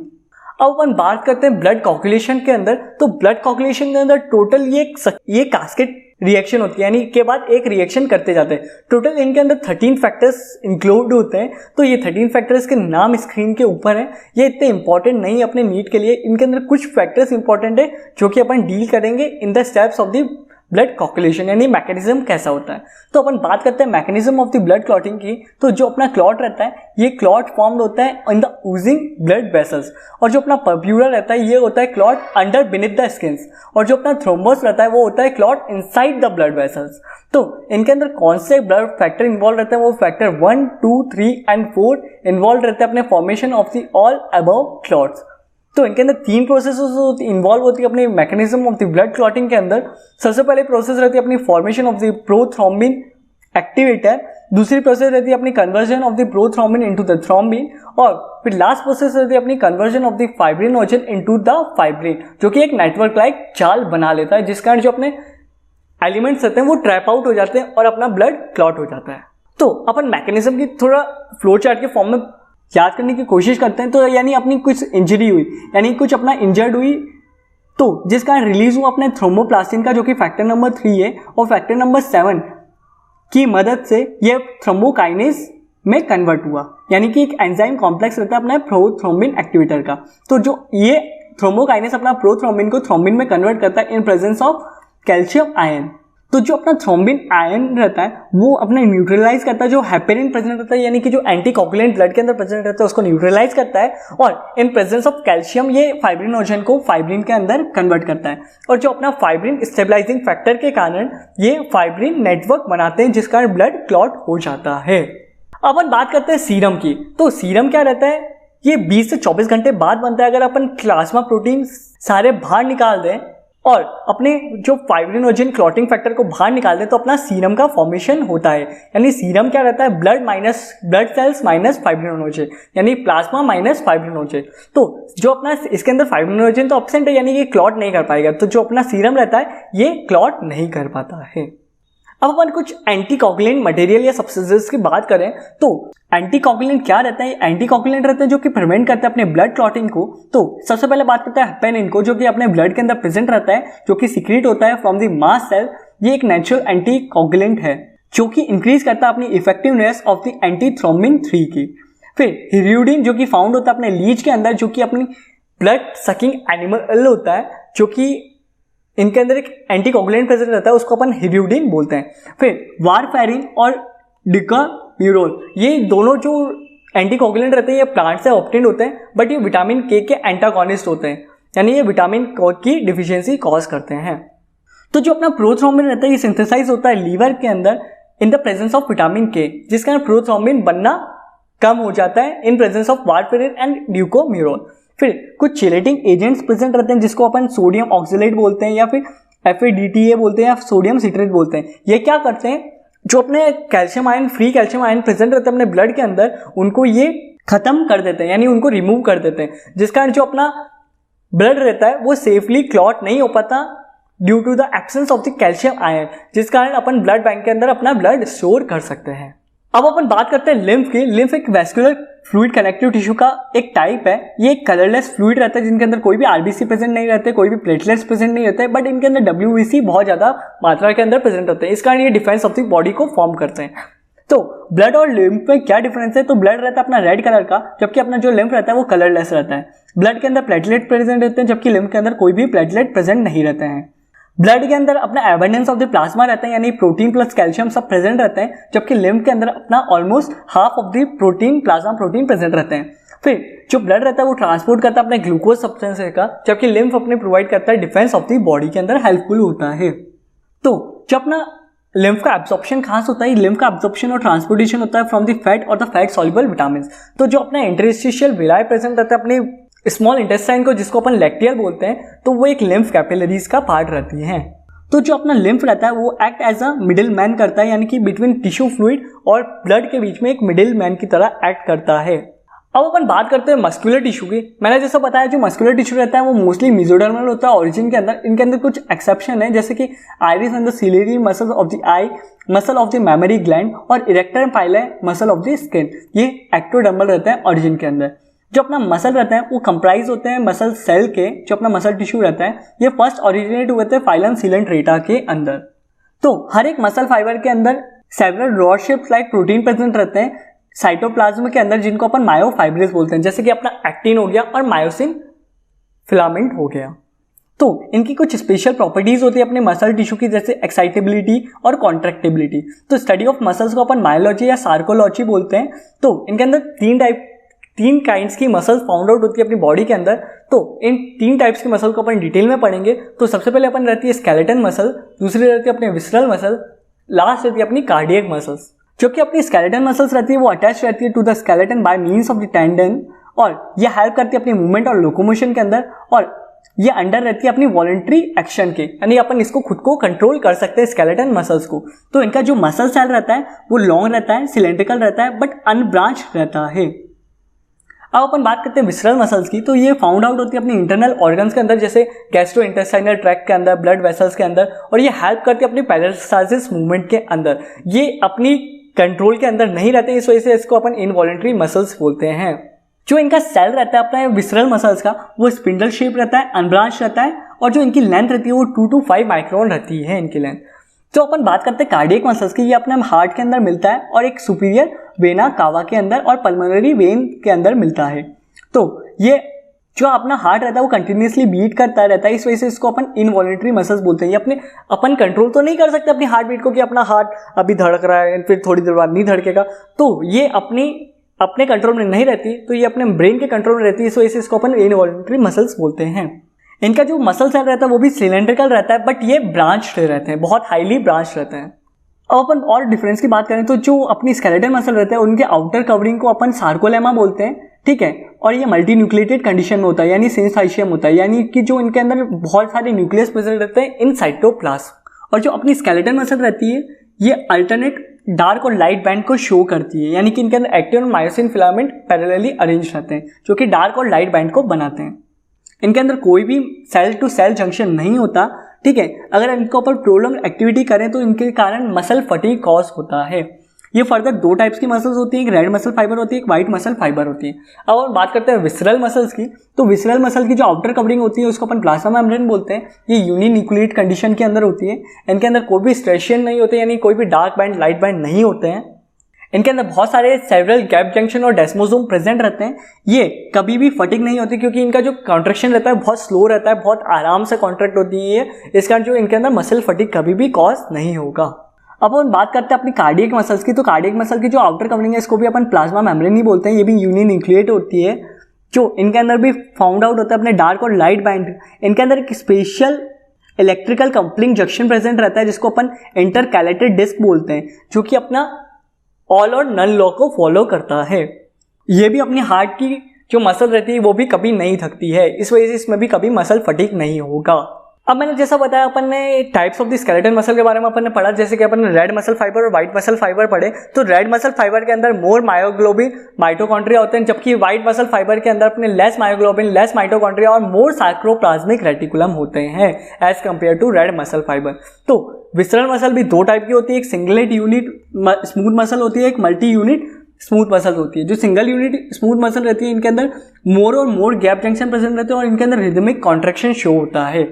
अब अपन बात करते हैं ब्लड कोगुलेशन के अंदर। तो ब्लड कोगुलेशन के अंदर टोटल ये कास्केट रिएक्शन होती है, यानी के बाद एक रिएक्शन करते जाते हैं। टोटल इनके अंदर 13 फैक्टर्स इंक्लूड होते हैं। तो ये 13 फैक्टर्स के नाम स्क्रीन के ऊपर है। ये इतने इंपॉर्टेंट नहीं है अपने नीट के लिए। इनके अंदर कुछ फैक्टर्स इंपॉर्टेंट है जो कि अपन डील करेंगे in the steps of the blood coagulation, यानी मैकेनिज्म कैसा होता है। तो अपन बात करते हैं mechanism of the blood clotting की। तो जो अपना क्लॉट रहता है ये क्लॉट फॉर्म होता है in the Ojing blood vessels. और जो अपना पब्यूला रहता है ये होता है clot under beneath the skins. और जो अपना थ्रोम्बस रहता है वो होता है clot inside the blood vessels. तो इनके अंदर कौन से ब्लड फैक्टर इन्वॉल्व रहते हैं वो फैक्टर 1, 2, 3 एंड 4 इन्वॉल्व रहते हैं अपने formation of the all above clots. तो इनके अंदर 3 प्रोसेस इन्वॉल्व होती है अपने mechanism of the blood clotting के अंदर। सबसे पहले प्रोसेस रहती है अपनी formation of the prothrombin activator. दूसरी प्रोसेस रहती है अपनी conversion of the prothrombin into the thrombin. और फिर लास्ट प्रोसेस रहती है अपनी conversion of the fibrinogen into the fibrin, जो कि एक नेटवर्क लाइक जाल बना लेता है, जिस कारण जो अपने एलिमेंट्स रहते हैं वो ट्रैप आउट हो जाते हैं और अपना ब्लड क्लॉट हो जाता है। तो अपन मैकेनिज्म की थोड़ा फ्लो चार्ट के फॉर्म में याद करने की कोशिश करते हैं। तो यानी अपनी कुछ इंजरी हुई, यानी कुछ अपना इंजर्ड हुई, तो जिस कारण रिलीज हुआ अपने थ्रोम्बोप्लास्टिन का, जो कि फैक्टर नंबर 3 है, और फैक्टर नंबर 7 की मदद से ये थ्रोम्बोकाइनेज में कन्वर्ट हुआ। यानी कि एक एंजाइम कॉम्प्लेक्स रहता है अपना प्रोथ्रोम्बिन एक्टिवेटर का। तो जो ये थ्रोम्बोकाइनेज अपना प्रोथ्रोम्बिन को थ्रोम्बिन में कन्वर्ट करता है in presence of calcium ion. तो जो अपना थ्रोम्बिन आयन रहता है वो अपने न्यूट्रलाइज करता है जो हेपेरिन प्रेजेंट रहता है, यानी कि जो एंटीकोगुलेंट ब्लड के अंदर प्रेजेंट रहता है उसको न्यूट्रलाइज करता है। और इन प्रेजेंस ऑफ कैल्शियम ये फाइब्रिनोजन को फाइब्रिन के अंदर कन्वर्ट करता है। और जो अपना फाइब्रिन स्टेबलाइजिंग फैक्टर के कारण ये फाइब्रिन नेटवर्क बनाते हैं, जिस कारण ब्लड क्लॉट हो जाता है। अब अपन बात करते हैं सीरम की। तो सीरम क्या रहता है, ये 20 से 24 घंटे बाद बनता है। अगर अपन प्लाज्मा प्रोटीन सारे बाहर निकाल दें और अपने जो फाइब्रिनोजन क्लॉटिंग फैक्टर को बाहर निकाल दें तो अपना सीरम का फॉर्मेशन होता है। यानी सीरम क्या रहता है, ब्लड सेल्स माइनस फाइब्रिनोजन, यानी प्लाज्मा माइनस फाइब्रिनोजन। तो जो अपना इसके अंदर फाइब्रिनोजन तो एब्सेंट है, यानी कि क्लॉट नहीं कर पाएगा। तो जो अपना सीरम रहता है ये क्लॉट नहीं कर पाता है। अब अपन कुछ एंटीकोगुलेंट मटेरियल या सब्सटेंसेस की बात करें तो एंटीकोगुलेंट क्या रहता है, एंटीकोगुलेंट रहते हैं जो कि प्रिवेंट करते हैं अपने ब्लड क्लॉटिंग को। तो सबसे पहले बात करते हैं हेपेरिन को, जो कि अपने ब्लड के अंदर प्रेजेंट रहता है, जो कि सीक्रेट होता है फ्रॉम द मास्ट सेल। ये एक नेचुरल एंटीकोगुलेंट है जो कि इंक्रीज करता है अपनी इफेक्टिवनेस ऑफ द एंटीथ्रोम्बिन 3 की। फिर हिरुडिन जो कि फाउंड होता है अपने लीच के अंदर, जो कि अपनी ब्लड सकिंग एनिमल होता है, जो कि इनके अंदर एक एंटीकोगुलेंट प्रेजेंट रहता है, उसको अपन हिरुडिन बोलते हैं। फिर वारफेरिन और डिकाम्यूरोल ये दोनों जो एंटीकोगुलेंट रहते हैं ये प्लांट से ऑब्टेन्ड होते हैं, बट ये विटामिन के एंटागोनिस्ट होते हैं, यानी ये विटामिन की डिफिशियंसी कॉज करते हैं। तो जो अपना प्रोथ्रोम्बिन रहता है ये सिंथेसाइज होता है लीवर के अंदर in the presence of vitamin K, जिस कारण प्रोथ्रोम्बिन बनना कम हो जाता है in presence of warfarin and dicoumarol. फिर कुछ चिलेटिंग एजेंट्स प्रेजेंट रहते हैं जिसको अपन सोडियम ऑक्सलेट बोलते हैं या फिर FADTA बोलते हैं या सोडियम सिट्रेट बोलते हैं। ये क्या करते हैं, जो अपने calcium ion free calcium ion present रहते हैं अपने ब्लड के अंदर उनको ये खत्म कर देते हैं, यानी उनको रिमूव कर देते हैं, जिस कारण जो अपना ब्लड रहता है वो सेफली क्लॉट नहीं हो पाता due to the absence of the calcium ion, जिस कारण अपन ब्लड बैंक के अंदर अपना ब्लड स्टोर कर सकते हैं। अब अपन बात करते हैं लिम्फ की। लिम्फ एक वैस्कुलर फ्लूइड कनेक्टिव टिश्यू का एक टाइप है। ये एक कलरलेस फ्लूइड रहता है जिनके अंदर कोई भी RBC प्रेजेंट नहीं रहते, कोई भी प्लेटलेट्स प्रेजेंट नहीं रहते, बट इनके अंदर WBC बहुत ज्यादा मात्रा के अंदर प्रेजेंट होते हैं, इस कारण ये डिफेंस ऑफ द बॉडी को फॉर्म करते हैं। तो ब्लड और लिम्फ में क्या डिफरेंस है, तो ब्लड रहता है अपना रेड कलर का, जबकि अपना जो लिम्फ रहता है वो कलरलेस रहता है। ब्लड के अंदर प्लेटलेट प्रेजेंट रहते हैं, जबकि लिम्फ के अंदर कोई भी प्लेटलेट प्रेजेंट नहीं रहते हैं। ब्लड के अंदर अपना एबंडेंस ऑफ द प्लाज्मा रहता है, यानी प्रोटीन प्लस कैल्शियम सब प्रेजेंट रहते हैं, जबकि लिम्फ के अंदर अपना almost half of the protein plasma protein present रहते हैं। फिर जो ब्लड रहता है वो ट्रांसपोर्ट करता है अपने ग्लूकोज सब्सटेंस का, जबकि लिम्फ अपने प्रोवाइड करता है डिफेंस ऑफ द बॉडी के अंदर हेल्पफुल होता है। तो जो अपना लिम्फ का एब्जॉर्प्शन कहाँ से होता है, लिम्फ का एब्जॉर्प्शन और ट्रांसपोर्टेशन होता है फ्रॉम द फैट और द फैट सॉल्युबल विटामिन। तो जो अपना इंटरस्टिशियल विलाय प्रेजेंट रहता है अपने स्मॉल इंटेस्टाइन को, जिसको अपन लैक्टियल बोलते हैं, तो वो एक लिम्फ कैपिलरीज का पार्ट रहती है। तो जो अपना लिम्फ रहता है वो act as a middle man करता है, यानी कि बिटवीन टिश्यू फ्लूइड और ब्लड के बीच में एक मिडिल मैन की तरह एक्ट करता है। अब अपन बात करते हैं मस्कुलर टिश्यू की। मैंने जैसा बताया जो मस्कुलर टिश्यू रहता है वो मोस्टली मेसोडर्मल होता है ओरिजिन के अंदर। इनके अंदर कुछ एक्सेप्शन है, जैसे कि iris and the ciliary muscles of the eye, muscle of the mammary gland और arrector and pili muscle of the skin, ये एक्टोडर्मल रहता है ओरिजिन के अंदर। जो अपना मसल रहता है वो कंप्राइज होते हैं मसल सेल के। जो अपना मसल टिश्यू रहता है ये फर्स्ट ओरिजिनेट हुए थे फाइलम सिलेंट्रेटा के अंदर। तो हर एक मसल फाइबर के अंदर several rod shapes like protein present रहते हैं साइटोप्लाज्म के अंदर, जिनको अपन मायोफाइब्रेस बोलते हैं, जैसे कि अपना एक्टिन हो गया और मायोसिन फिलामेंट हो गया। तो इनकी कुछ स्पेशल प्रॉपर्टीज होती है अपने मसल टिश्यू की, जैसे एक्साइटेबिलिटी और कॉन्ट्रैक्टिबिलिटी। तो स्टडी ऑफ मसल्स को अपन मायोलॉजी या सार्कोलॉजी बोलते हैं। तो इनके अंदर तीन काइंड्स की मसल्स फाउंड आउट होती है अपनी बॉडी के अंदर। तो इन 3 टाइप्स की मसल को अपन डिटेल में पढ़ेंगे। तो सबसे पहले अपन रहती है स्केलेटन मसल, दूसरी रहती है अपने विसरल मसल, लास्ट रहती है अपनी कार्डियक मसल्स। जो कि अपनी स्केलेटन मसल्स रहती है वो अटैच रहती है to the skeleton by means of the tendon, और ये हेल्प करती है अपनी मूवमेंट और लोकोमोशन के अंदर, और ये अंडर रहती है अपनी वॉलंटरी एक्शन के, यानी अपन इसको खुद को कंट्रोल कर सकते हैं स्केलेटन मसल्स को। तो इनका जो मसल सेल रहता है वो लॉन्ग रहता है, सिलेंड्रिकल रहता है, बट अनब्रांच रहता है। अब अपन बात करते हैं विसरल मसल्स की। तो ये फाउंड आउट होती है अपनी इंटरनल ऑर्गन्स के अंदर, जैसे गैस्ट्रो इंटेस्टाइनल ट्रैक्ट के अंदर, ब्लड वेसल्स के अंदर, और ये हेल्प करती है अपनी पेरिस्टाल्सिस मूवमेंट के अंदर। ये अपनी कंट्रोल के अंदर नहीं रहते, इस वजह से इसको अपन इनवॉलंटरी मसल्स बोलते हैं। जो इनका सेल रहता है अपना विसरल मसल्स का वो स्पिंडल शेप रहता है, अनब्रांच रहता है, और जो इनकी लेंथ रहती है वो 2 to 5 माइक्रोन रहती है इनकी लेंथ। तो अपन बात करते हैं कार्डियक मसल्स की। ये अपने हार्ट के अंदर मिलता है और एक सुपीरियर वेना कावा के अंदर और पल्मोनरी वेन के अंदर मिलता है। तो ये जो अपना हार्ट रहता है वो कंटिन्यूसली बीट करता रहता है, इस वजह से इसको अपन इनवॉलंटरी मसल्स बोलते हैं। ये अपन कंट्रोल तो नहीं कर सकते अपनी हार्ट बीट को कि अपना हार्ट अभी धड़क रहा है फिर थोड़ी देर बाद नहीं धड़केगा, तो ये अपने कंट्रोल में नहीं रहती, तो ये अपने ब्रेन के कंट्रोल में रहती है, इस वजह से इसको अपन इनवॉलंटरी मसल्स बोलते हैं। इनका जो मसल सेल रहता है वो भी सिलेंड्रिकल रहता है, बट ये ब्रांच रहते हैं, बहुत हाईली ब्रांच रहते हैं। अब अपन और डिफरेंस की बात करें तो जो अपनी स्केलेटन मसल रहते हैं उनके आउटर कवरिंग को अपन सार्कोलेमा बोलते हैं, ठीक है, और ये मल्टी न्यूक्लिएटेड कंडीशन में होता है, यानी सिनसाइशियम होता है, यानी कि जो इनके अंदर बहुत सारे न्यूक्लियस प्रेजेंट रहते हैं इन साइटोप्लाज्म। और जो अपनी स्केलेटन मसल रहती है ये अल्टरनेट डार्क और लाइट बैंड को शो करती है, यानी कि इनके अंदर एक्टिन और मायोसिन फिलामेंट पैरेलली अरेंज रहते हैं, जो कि डार्क और लाइट बैंड को बनाते हैं। इनके अंदर कोई भी सेल टू सेल जंक्शन नहीं होता, ठीक है। अगर इनके ऊपर प्रोलॉन्ग एक्टिविटी करें तो इनके कारण मसल फटीग कॉज होता है। ये फर्दर 2 टाइप्स की मसल्स होती है, एक रेड मसल फाइबर होती है, एक व्हाइट मसल फाइबर होती है। अब हम बात करते हैं विसरल मसल्स की। तो विसरल मसल की जो आउटर कवरिंग होती है उसको अपन प्लाज्मा मेम्ब्रेन बोलते हैं। ये यूनिन्यूक्लिएट कंडीशन के अंदर होती है। इनके अंदर कोई भी स्ट्रेशियन नहीं होते, यानी कोई भी डार्क बैंड लाइट बैंड नहीं होते हैं। इनके अंदर बहुत सारे सेवरल गैप जंक्शन और डेस्मोसोम प्रेजेंट रहते हैं। ये कभी भी फटिग नहीं होती, क्योंकि इनका जो कॉन्ट्रैक्शन रहता है बहुत स्लो रहता है, बहुत आराम से कॉन्ट्रैक्ट होती है, इस कारण जो इनके अंदर मसल फटिग कभी भी कॉज नहीं होगा। अब अपन बात करते हैं अपनी कार्डियक मसल्स की। तो कार्डियक मसल की जो आउटर कवरिंग है इसको भी अपन प्लाज्मा मेम्ब्रेन ही बोलते हैं। ये भी यूनिन्यूक्लिएट होती है, जो इनके अंदर भी फाउंड आउट होता है अपने डार्क और लाइट बैंड। इनके अंदर एक special electrical coupling junction present रहता है, जिसको अपन इंटरकैलेटेड डिस्क बोलते हैं, जो कि अपना ऑल और नन लॉ को फॉलो करता है। ये भी अपनी हार्ट की जो मसल रहती है वो भी कभी नहीं थकती है, इस वजह से इसमें भी कभी मसल फटीग नहीं होगा। अब मैंने जैसा बताया अपन ने types of the skeleton muscle के बारे में अपन ने पढ़ा, जैसे कि अपन ने रेड मसल फाइबर और व्हाइट मसल फाइबर पढ़े। तो रेड मसल फाइबर के अंदर मोर मायोग्लोबिन माइटोकॉन्ड्रिया होते हैं, जबकि व्हाइट मसल फाइबर के अंदर अपने लेस मायोग्लोबिन लेस माइटोकॉन्ड्रिया और मोर सार्कोप्लाज्मिक रेटिकुलम होते हैं as compared to red muscle fibre. तो विसरल मसल भी 2 टाइप की होती है, एक सिंगलेट यूनिट स्मूथ मसल होती है, एक मल्टी यूनिट स्मूथ मसल होती है। जो सिंगल यूनिट स्मूथ मसल रहती है इनके अंदर मोर और मोर गैप जंक्शन प्रेजेंट रहते हैं और इनके अंदर रिदमिक कॉन्ट्रैक्शन शो होता है,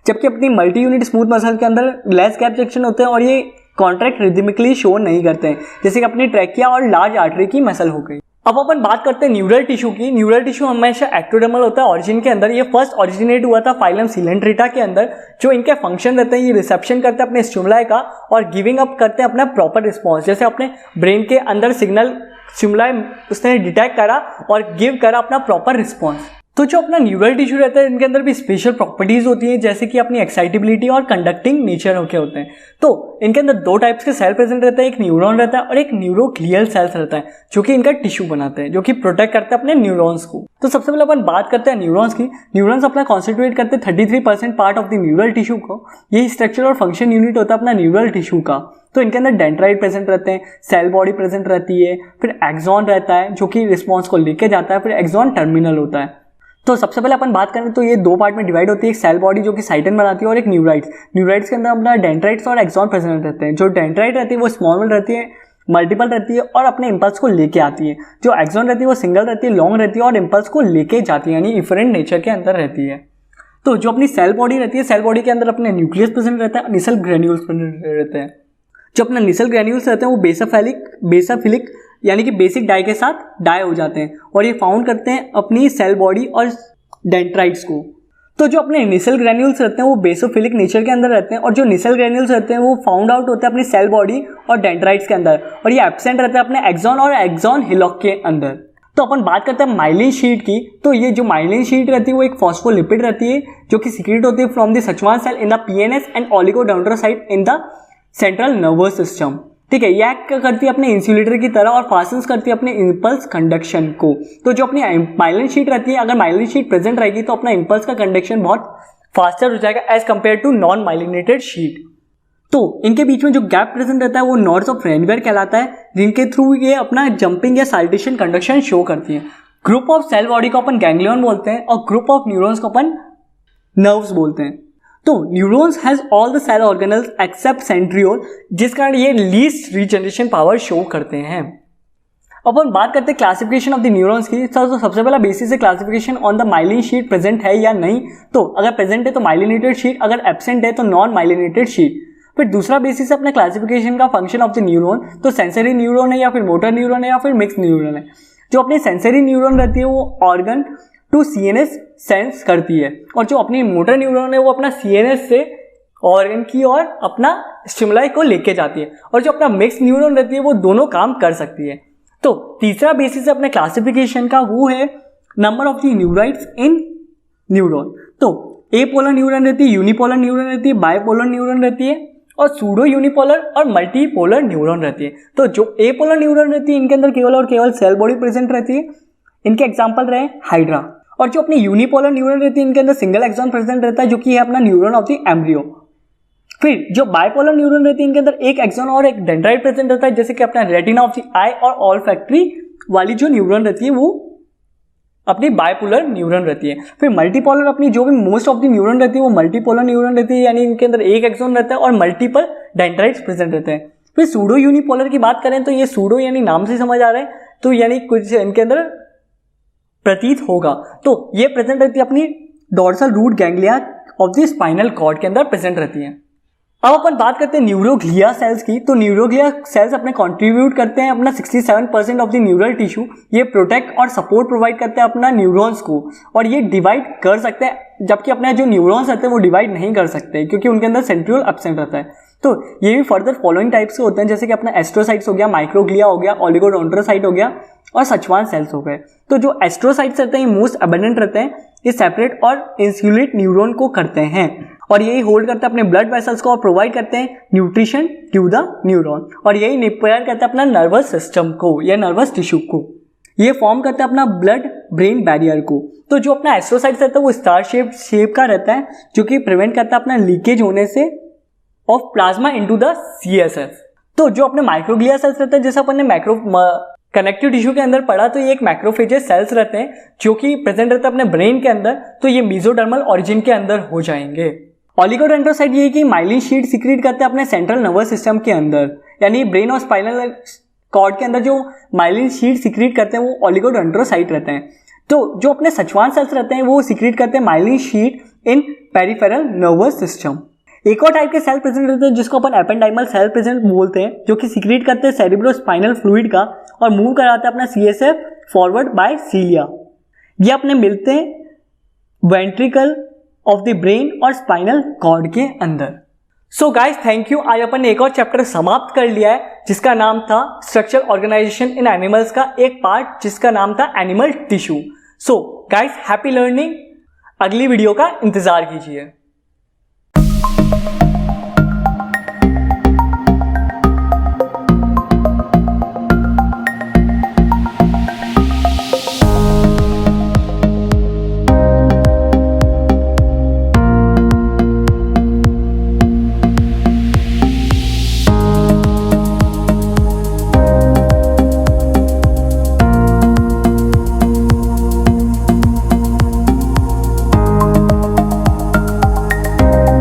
जबकि अपनी मल्टी यूनिट स्मूथ मसल के अंदर लेस गैप जंक्शन होते हैं और ये कॉन्ट्रैक्ट रिदमिकली शो नहीं करते हैं, जैसे कि अपनी ट्रैकिया और लार्ज आर्टरी की मसल हो गई। अब अपन बात करते हैं न्यूरल टिश्यू की। न्यूरल टिश्यू हमेशा एक्टोडर्मल होता है ऑरिजिन के अंदर। ये फर्स्ट ओरिजिनेट हुआ था फाइलम सिलेंट्रेटा के अंदर। जो इनके फंक्शन रहते हैं, ये रिसेप्शन करते हैं अपने स्टिमुलाई का और गिविंग अप करते हैं अपना प्रॉपर रिस्पॉन्स। जैसे अपने ब्रेन के अंदर सिग्नल स्टिमुलाई उसने डिटेक्ट करा और गिव करा अपना प्रॉपर रिस्पॉन्स। तो जो अपना न्यूरल टिश्यू रहता है, इनके अंदर भी स्पेशल प्रॉपर्टीज होती हैं, जैसे कि अपनी एक्साइटेबिलिटी और कंडक्टिंग नेचर के होते हैं। तो इनके अंदर दो टाइप्स के सेल प्रेजेंट रहते हैं, एक न्यूरॉन रहता है और एक न्यूरोग्लियल सेल्स रहता है, जो कि इनका टिश्यू बनाते हैं, जो कि प्रोटेक्ट करते हैं अपने न्यूरॉन्स को। तो सबसे पहले अपन बात करते हैं न्यूरॉन्स की। न्यूरॉन्स अपना कॉन्स्टिट्यूट करते हैं 33% part of the neural tissue को। यही स्ट्रक्चर और फंक्शन यूनिट होता है अपना न्यूरल टिश्यू का। तो इनके अंदर डेंड्राइट प्रेजेंट रहते हैं, सेल बॉडी प्रेजेंट रहती है, फिर एक्सॉन रहता है जो कि रिस्पॉन्स को लेके जाता है, फिर एक्सॉन टर्मिनल होता है। तो सबसे पहले अपन बात करें तो ये दो पार्ट में डिवाइड होती है, एक सेल बॉडी जो कि साइटन बनाती है और एक न्यूराइट्स। न्यूराइट्स के अंदर अपना डेंड्राइट्स और एक्सॉन प्रेजेंट रहते हैं। जो डेंड्राइट रहती है वो स्मॉल रहती है, मल्टीपल रहती है और अपने इंपल्स को लेके आती है। जो एक्सॉन रहती है वो सिंगल रहती है, लॉन्ग रहती है और इंपल्स को लेके जाती है, यानी इफरेंट नेचर के अंदर रहती है। तो जो अपनी सेल बॉडी रहती है, सेल बॉडी के अंदर अपने न्यूक्लियस प्रेजेंट रहता है, निसल ग्रेन्यूल्स प्रेजेंट रहते हैं। जो अपना निसल ग्रेन्यूल्स रहते हैं वो बेसाफिलिक यानी कि बेसिक डाई के साथ डाई हो जाते हैं और ये फाउंड करते हैं अपनी सेल बॉडी और डेंड्राइट्स को। तो जो अपने निसल ग्रेन्यूल्स रहते हैं वो बेसोफिलिक नेचर के अंदर रहते हैं और जो निसल ग्रेन्यूल्स रहते हैं वो फाउंड आउट होते हैं अपनी सेल बॉडी और डेंड्राइट्स के अंदर और ये एब्सेंट रहते हैं अपने एक्सॉन और एक्सॉन हिलॉक के अंदर। तो अपन बात करते हैं माइलिन शीट की। तो ये जो माइलिन शीट रहती है वो एक फॉस्फोलिपिड रहती है जो कि सीक्रेट होती है from the Schwann cell in the PNS and oligodendrocyte in the central nervous system. ठीक है, यह एक्ट करती है अपने इंसुलेटर की तरह और फास्टन्स करती है अपने इंपल्स कंडक्शन को। तो जो अपनी माइलिन शीट रहती है, अगर माइलिन शीट प्रेजेंट रहेगी तो अपना इंपल्स का कंडक्शन बहुत फास्टर हो जाएगा as compared to non myelinated sheath. तो इनके बीच में जो गैप प्रेजेंट रहता है वो नॉर्ड्स ऑफ रेनवेयर कहलाता है, जिनके थ्रू ये अपना जंपिंग या साल्टेशन कंडक्शन शो करती है। ग्रुप ऑफ सेल बॉडी को अपन गैंग्लियन बोलते हैं और ग्रुप ऑफ न्यूरॉन्स को अपन नर्व्स बोलते हैं। तो neurons has all the cell organelles except centriole, जिस कारण ये लीस्ट रीजनरेशन पावर शो करते हैं। अपन बात करते हैं क्लासिफिकेशन ऑफ द न्यूरॉन्स की। तो सबसे पहला बेसिस है classification on the myelin sheath present है या नहीं। तो अगर प्रेजेंट है तो माइलिनेटेड शीट, अगर एब्सेंट है तो नॉन माइलिनेटेड शीट। फिर दूसरा बेसिस है अपने क्लासिफिकेशन का फंक्शन ऑफ द न्यूरॉन। तो सेंसरी न्यूरॉन है या फिर मोटर न्यूरॉन है या फिर मिक्स न्यूरॉन है। जो अपनी सेंसरी न्यूरॉन रहती है वो ऑर्गन टू सीएनएस सेंस करती है और जो अपनी मोटर न्यूरॉन है वो अपना सीएनएस से ऑर्गन की और अपना स्टिमुलाई को लेके जाती है और जो अपना मिक्स न्यूरॉन रहती है वो दोनों काम कर सकती है। तो तीसरा बेसिस अपने क्लासिफिकेशन का वो है number of the neurites in neuron. तो एपोलर न्यूरॉन रहती है, यूनिपोलर न्यूरॉन रहती है, बाइपोलर न्यूरॉन रहती है और सूडो यूनिपोलर और मल्टीपोलर न्यूरॉन रहती है। तो जो एपोलर न्यूरॉन रहती है इनके अंदर केवल और केवल सेल बॉडी प्रेजेंट रहती है। इनके एग्जाम्पल रहे हाइड्रा। और जो अपनी यूनिपोलर न्यूरॉन रहती है इनके अंदर सिंगल एक्सॉन प्रेजेंट रहता है जो कि है अपना न्यूरॉन ऑफ द एम्ब्रियो। फिर जो बाइपोलर न्यूरॉन रहती है इनके अंदर एक एक्सॉन और एक डेंड्राइट प्रेजेंट रहता है, जैसे कि अपना रेटिना ऑफ द आई और ऑल्फैक्टरी वाली जो न्यूरॉन रहती है वो अपनी बाइपोलर न्यूरॉन रहती है। फिर मल्टीपोलर अपनी जो भी मोस्ट ऑफ द न्यूरॉन रहती है वो मल्टीपोलर न्यूरॉन रहती है, यानी इनके अंदर एक एक्सॉन रहता है और मल्टीपल डेंड्राइट्स प्रेजेंट रहते हैं। फिर सूडो यूनिपोलर की बात करें तो ये सूडो यानी नाम से समझ आ रहा है, तो यानी कुछ इनके अंदर प्रतीत होगा। तो ये प्रेजेंट रहती है अपनी dorsal root ganglia of the spinal cord के अंदर प्रेजेंट रहती है। अब अपन बात करते हैं न्यूरोग्लिया सेल्स की। तो न्यूरोग्लिया सेल्स अपने कंट्रीब्यूट करते हैं अपना 67% ऑफ द न्यूरल टिश्यू। ये प्रोटेक्ट और सपोर्ट प्रोवाइड करते हैं अपना न्यूरॉन्स को और ये डिवाइड कर सकते हैं, जबकि अपने जो न्यूरॉन्स रहते हैं वो डिवाइड नहीं कर सकते क्योंकि उनके अंदर सेंट्रियोल एब्सेंट रहता है। तो ये भी फर्दर फॉलोइंग टाइप्स के होते हैं, जैसे कि अपना एस्ट्रोसाइट्स हो गया, माइक्रोग्लिया हो गया, ओलिगोडेंड्रोसाइट हो गया और सचवान सेल्स हो गए। तो जो एस्ट्रोसाइट्स रहते हैं ये मोस्ट अबंडेंट रहते हैं, ये सेपरेट और इंसुलेट न्यूरॉन को करते हैं और यही होल्ड करते हैं अपने ब्लड वेसल्स को और प्रोवाइड करते हैं न्यूट्रिशन टू द न्यूरॉन और यही रिपेयर करते हैं अपना नर्वस सिस्टम को या नर्वस टिश्यू को। ये फॉर्म करते हैं अपना ब्लड ब्रेन बैरियर को। तो जो अपना एस्ट्रोसाइट्स रहता है वो स्टार शेप का रहता है जो कि प्रिवेंट करता है अपना लीकेज होने से of plasma into the CSF. तो जो अपने माइक्रोग्लिया सेल्स रहते हैं, जैसे अपन ने कनेक्टिव टिश्यू के अंदर पढ़ा, तो ये एक मैक्रोफेजेस सेल्स रहते हैं जो कि प्रेजेंट रहते हैं अपने ब्रेन के अंदर। तो ये मेसोडर्मल ओरिजिन के अंदर हो जाएंगे। ओलिगोडेंड्रोसाइट ये कि माइलिन शीट सीक्रेट करते हैं अपने सेंट्रल नर्वस सिस्टम के अंदर, यानी ब्रेन और स्पाइनल कॉर्ड के अंदर जो माइलिन शीट सीक्रेट करते हैं वो ओलिगोडेंड्रोसाइट रहते हैं। तो जो अपने सचवान सेल्स रहते हैं वो सीक्रेट करते हैं myelin sheet in peripheral nervous system. एक और टाइप के सेल प्रेजेंट रहते हैं जिसको अपन एपेंडाइमल सेल प्रेजेंट बोलते हैं, जो कि सीक्रेट करते हैं सेरिब्रो स्पाइनल फ्लूइड का और मूव कराते हैं अपना सीएसएफ फॉरवर्ड बाय सीलिया। ये अपने मिलते हैं वेंट्रिकल ऑफ द ब्रेन और स्पाइनल कॉर्ड के अंदर। So guys thank you. आज अपन ने एक और चैप्टर समाप्त कर लिया है जिसका नाम था स्ट्रक्चरल ऑर्गेनाइजेशन इन एनिमल्स का एक पार्ट जिसका नाम था animal tissue. So guys happy learning. अगली वीडियो का इंतजार कीजिए।